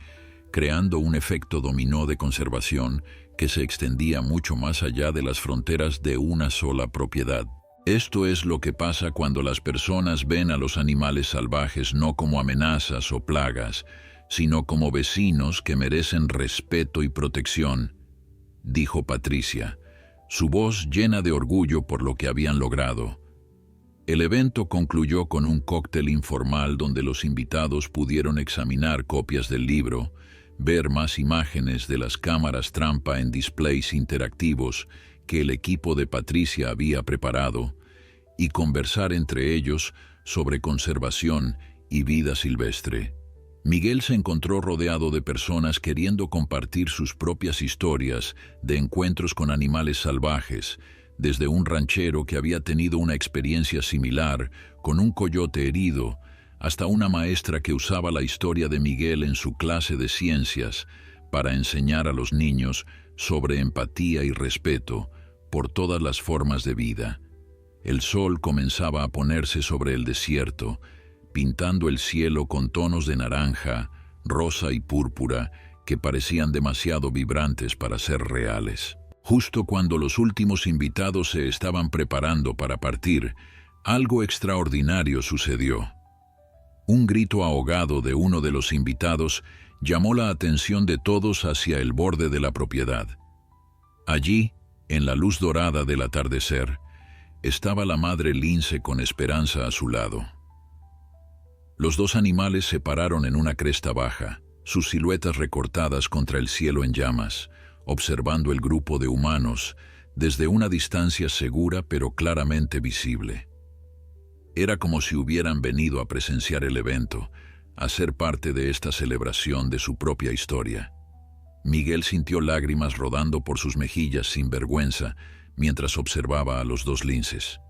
creando un efecto dominó de conservación que se extendía mucho más allá de las fronteras de una sola propiedad. Esto es lo que pasa cuando las personas ven a los animales salvajes no como amenazas o plagas, sino como vecinos que merecen respeto y protección, dijo Patricia, su voz llena de orgullo por lo que habían logrado. El evento concluyó con un cóctel informal donde los invitados pudieron examinar copias del libro, ver más imágenes de las cámaras trampa en displays interactivos que el equipo de Patricia había preparado y conversar entre ellos sobre conservación y vida silvestre. Miguel se encontró rodeado de personas queriendo compartir sus propias historias de encuentros con animales salvajes, desde un ranchero que había tenido una experiencia similar con un coyote herido, hasta una maestra que usaba la historia de Miguel en su clase de ciencias para enseñar a los niños sobre empatía y respeto por todas las formas de vida. El sol comenzaba a ponerse sobre el desierto, pintando el cielo con tonos de naranja, rosa y púrpura que parecían demasiado vibrantes para ser reales. Justo cuando los últimos invitados se estaban preparando para partir, algo extraordinario sucedió. Un grito ahogado de uno de los invitados llamó la atención de todos hacia el borde de la propiedad. Allí, en la luz dorada del atardecer, estaba la madre lince con Esperanza a su lado. Los dos animales se pararon en una cresta baja, sus siluetas recortadas contra el cielo en llamas, observando el grupo de humanos desde una distancia segura pero claramente visible. Era como si hubieran venido a presenciar el evento, a ser parte de esta celebración de su propia historia. Miguel sintió lágrimas rodando por sus mejillas sin vergüenza mientras observaba a los dos linces.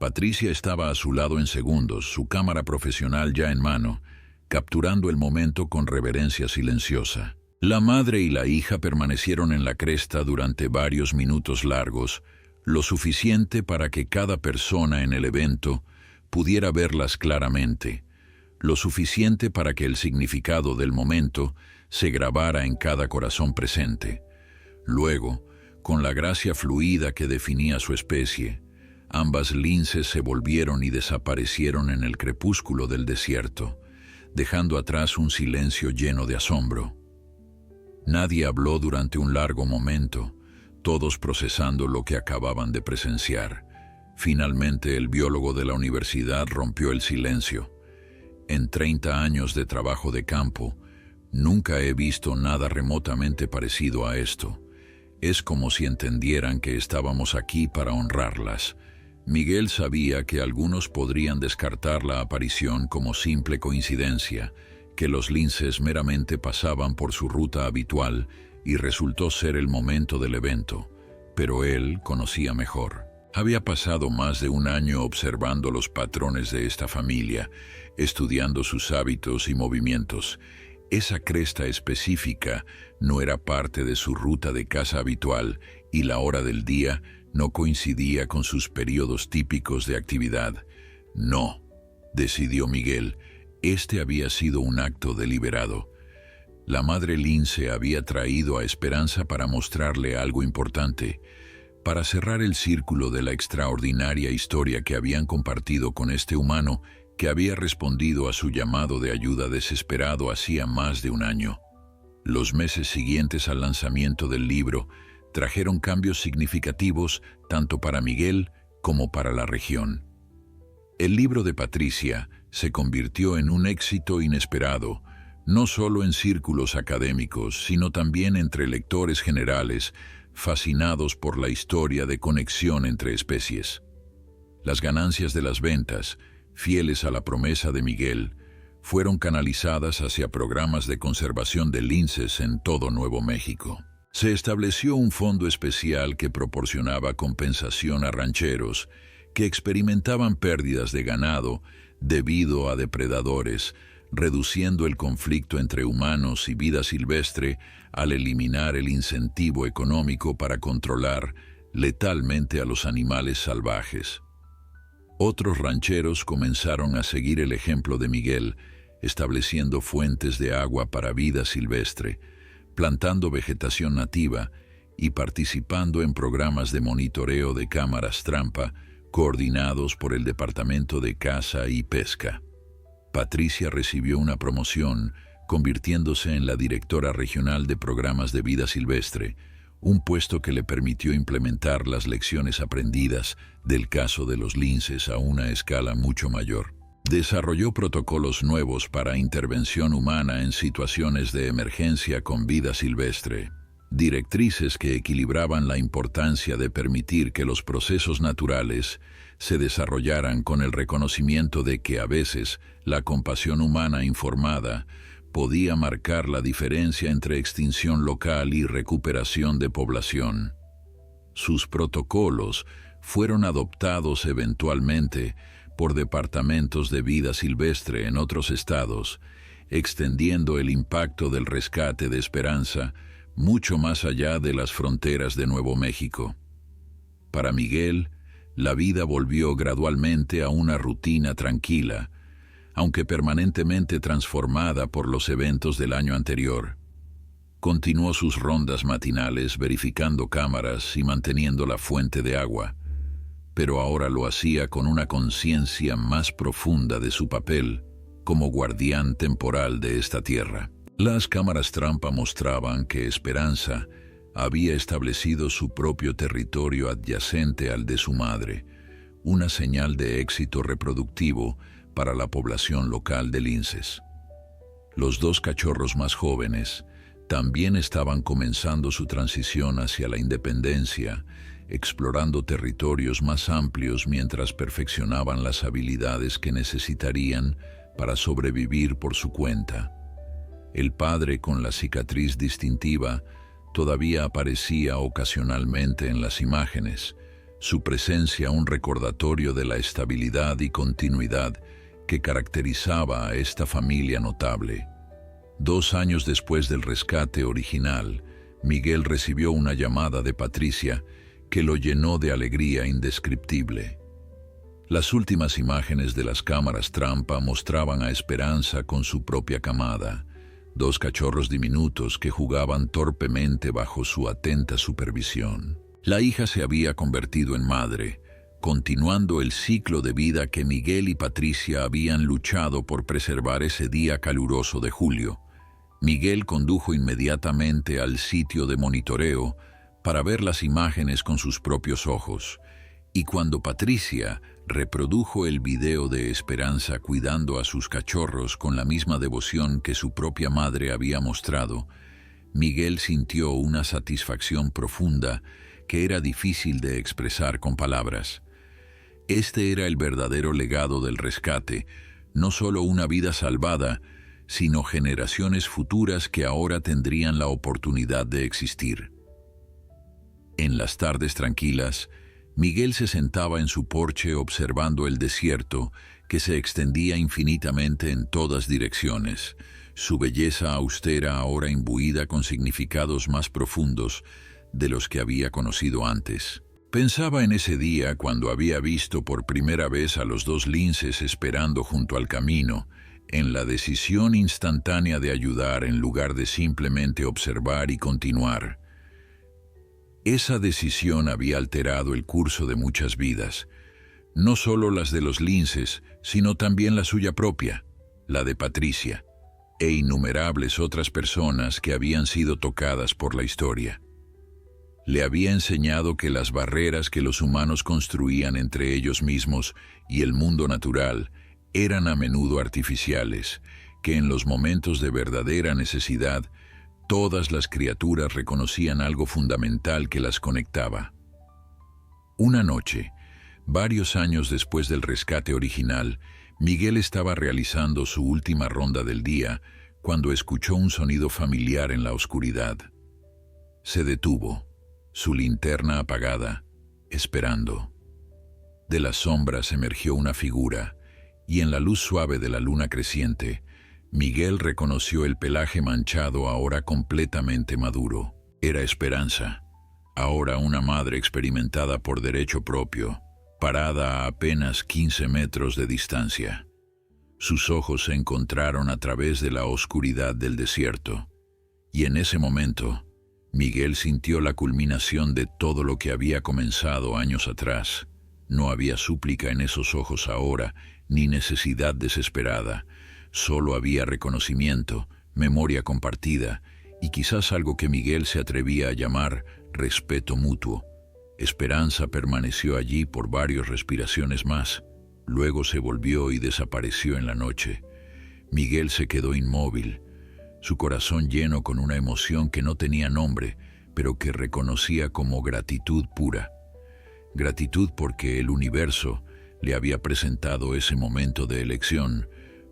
Patricia estaba a su lado en segundos, su cámara profesional ya en mano, capturando el momento con reverencia silenciosa. La madre y la hija permanecieron en la cresta durante varios minutos largos, lo suficiente para que cada persona en el evento pudiera verlas claramente, lo suficiente para que el significado del momento se grabara en cada corazón presente. Luego, con la gracia fluida que definía su especie, ambas linces se volvieron y desaparecieron en el crepúsculo del desierto, dejando atrás un silencio lleno de asombro. Nadie habló durante un largo momento, todos procesando lo que acababan de presenciar. Finalmente, el biólogo de la universidad rompió el silencio. En 30 años de trabajo de campo, nunca he visto nada remotamente parecido a esto. Es como si entendieran que estábamos aquí para honrarlas. Miguel sabía que algunos podrían descartar la aparición como simple coincidencia, que los linces meramente pasaban por su ruta habitual y resultó ser el momento del evento, pero él conocía mejor. Había pasado más de un año observando los patrones de esta familia, estudiando sus hábitos y movimientos. Esa cresta específica no era parte de su ruta de caza habitual y la hora del día no coincidía con sus periodos típicos de actividad. No, decidió Miguel, este había sido un acto deliberado. La madre lince había traído a Esperanza para mostrarle algo importante, para cerrar el círculo de la extraordinaria historia que habían compartido con este humano que había respondido a su llamado de ayuda desesperado hacía más de un año. Los meses siguientes al lanzamiento del libro trajeron cambios significativos tanto para Miguel como para la región. El libro de Patricia se convirtió en un éxito inesperado, no solo en círculos académicos, sino también entre lectores generales, fascinados por la historia de conexión entre especies. Las ganancias de las ventas, fieles a la promesa de Miguel, fueron canalizadas hacia programas de conservación de linces en todo Nuevo México. Se estableció un fondo especial que proporcionaba compensación a rancheros que experimentaban pérdidas de ganado debido a depredadores, reduciendo el conflicto entre humanos y vida silvestre al eliminar el incentivo económico para controlar letalmente a los animales salvajes. Otros rancheros comenzaron a seguir el ejemplo de Miguel, estableciendo fuentes de agua para vida silvestre, plantando vegetación nativa y participando en programas de monitoreo de cámaras trampa coordinados por el Departamento de Caza y Pesca. Patricia recibió una promoción, convirtiéndose en la directora regional de programas de vida silvestre, un puesto que le permitió implementar las lecciones aprendidas del caso de los linces a una escala mucho mayor. Desarrolló protocolos nuevos para intervención humana en situaciones de emergencia con vida silvestre, directrices que equilibraban la importancia de permitir que los procesos naturales se desarrollaran con el reconocimiento de que a veces la compasión humana informada podía marcar la diferencia entre extinción local y recuperación de población. Sus protocolos fueron adoptados eventualmente por departamentos de vida silvestre en otros estados, extendiendo el impacto del rescate de Esperanza mucho más allá de las fronteras de Nuevo México. Para Miguel, la vida volvió gradualmente a una rutina tranquila, aunque permanentemente transformada por los eventos del año anterior. Continuó sus rondas matinales verificando cámaras y manteniendo la fuente de agua, pero ahora lo hacía con una conciencia más profunda de su papel como guardián temporal de esta tierra. Las cámaras trampa mostraban que Esperanza había establecido su propio territorio adyacente al de su madre, una señal de éxito reproductivo para la población local de linces. Los dos cachorros más jóvenes también estaban comenzando su transición hacia la independencia, explorando territorios más amplios mientras perfeccionaban las habilidades que necesitarían para sobrevivir por su cuenta. El padre, con la cicatriz distintiva, todavía aparecía ocasionalmente en las imágenes, su presencia un recordatorio de la estabilidad y continuidad que caracterizaba a esta familia notable. 2 años después del rescate original, Miguel recibió una llamada de Patricia que lo llenó de alegría indescriptible. Las últimas imágenes de las cámaras trampa mostraban a Esperanza con su propia camada, 2 cachorros diminutos que jugaban torpemente bajo su atenta supervisión. La hija se había convertido en madre, continuando el ciclo de vida que Miguel y Patricia habían luchado por preservar ese día caluroso de julio. Miguel condujo inmediatamente al sitio de monitoreo para ver las imágenes con sus propios ojos, y cuando Patricia reprodujo el video de Esperanza cuidando a sus cachorros con la misma devoción que su propia madre había mostrado, Miguel sintió una satisfacción profunda que era difícil de expresar con palabras. Este era el verdadero legado del rescate, no solo una vida salvada, sino generaciones futuras que ahora tendrían la oportunidad de existir. En las tardes tranquilas, Miguel se sentaba en su porche observando el desierto que se extendía infinitamente en todas direcciones, su belleza austera ahora imbuida con significados más profundos de los que había conocido antes. Pensaba en ese día cuando había visto por primera vez a los 2 linces esperando junto al camino, en la decisión instantánea de ayudar en lugar de simplemente observar y continuar. Esa decisión había alterado el curso de muchas vidas, no solo las de los linces, sino también la suya propia, la de Patricia, e innumerables otras personas que habían sido tocadas por la historia. Le había enseñado que las barreras que los humanos construían entre ellos mismos y el mundo natural eran a menudo artificiales, que en los momentos de verdadera necesidad, todas las criaturas reconocían algo fundamental que las conectaba. Una noche, varios años después del rescate original, Miguel estaba realizando su última ronda del día cuando escuchó un sonido familiar en la oscuridad. Se detuvo, su linterna apagada, esperando. De las sombras emergió una figura, y en la luz suave de la luna creciente, Miguel reconoció el pelaje manchado ahora completamente maduro. Era Esperanza, ahora una madre experimentada por derecho propio, parada a apenas 15 metros de distancia. Sus ojos se encontraron a través de la oscuridad del desierto, y en ese momento, Miguel sintió la culminación de todo lo que había comenzado años atrás. No había súplica en esos ojos ahora, ni necesidad desesperada. Solo había reconocimiento, memoria compartida y quizás algo que Miguel se atrevía a llamar respeto mutuo. Esperanza permaneció allí por varias respiraciones más. Luego se volvió y desapareció en la noche. Miguel se quedó inmóvil, su corazón lleno con una emoción que no tenía nombre, pero que reconocía como gratitud pura. Gratitud porque el universo le había presentado ese momento de elección,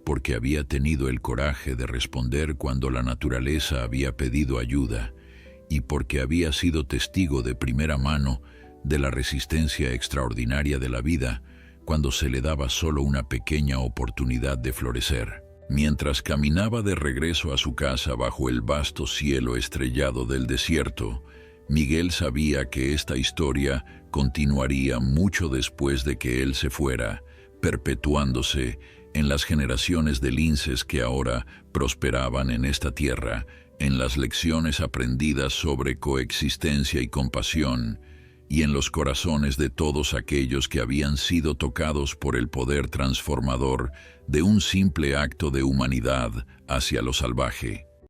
porque había tenido el coraje de responder cuando la naturaleza había pedido ayuda, y porque había sido testigo de primera mano de la resistencia extraordinaria de la vida cuando se le daba solo una pequeña oportunidad de florecer. Mientras caminaba de regreso a su casa bajo el vasto cielo estrellado del desierto, Miguel sabía que esta historia continuaría mucho después de que él se fuera, perpetuándose en las generaciones de linces que ahora prosperaban en esta tierra, en las lecciones aprendidas sobre coexistencia y compasión, y en los corazones de todos aquellos que habían sido tocados por el poder transformador de un simple acto de humanidad hacia lo salvaje.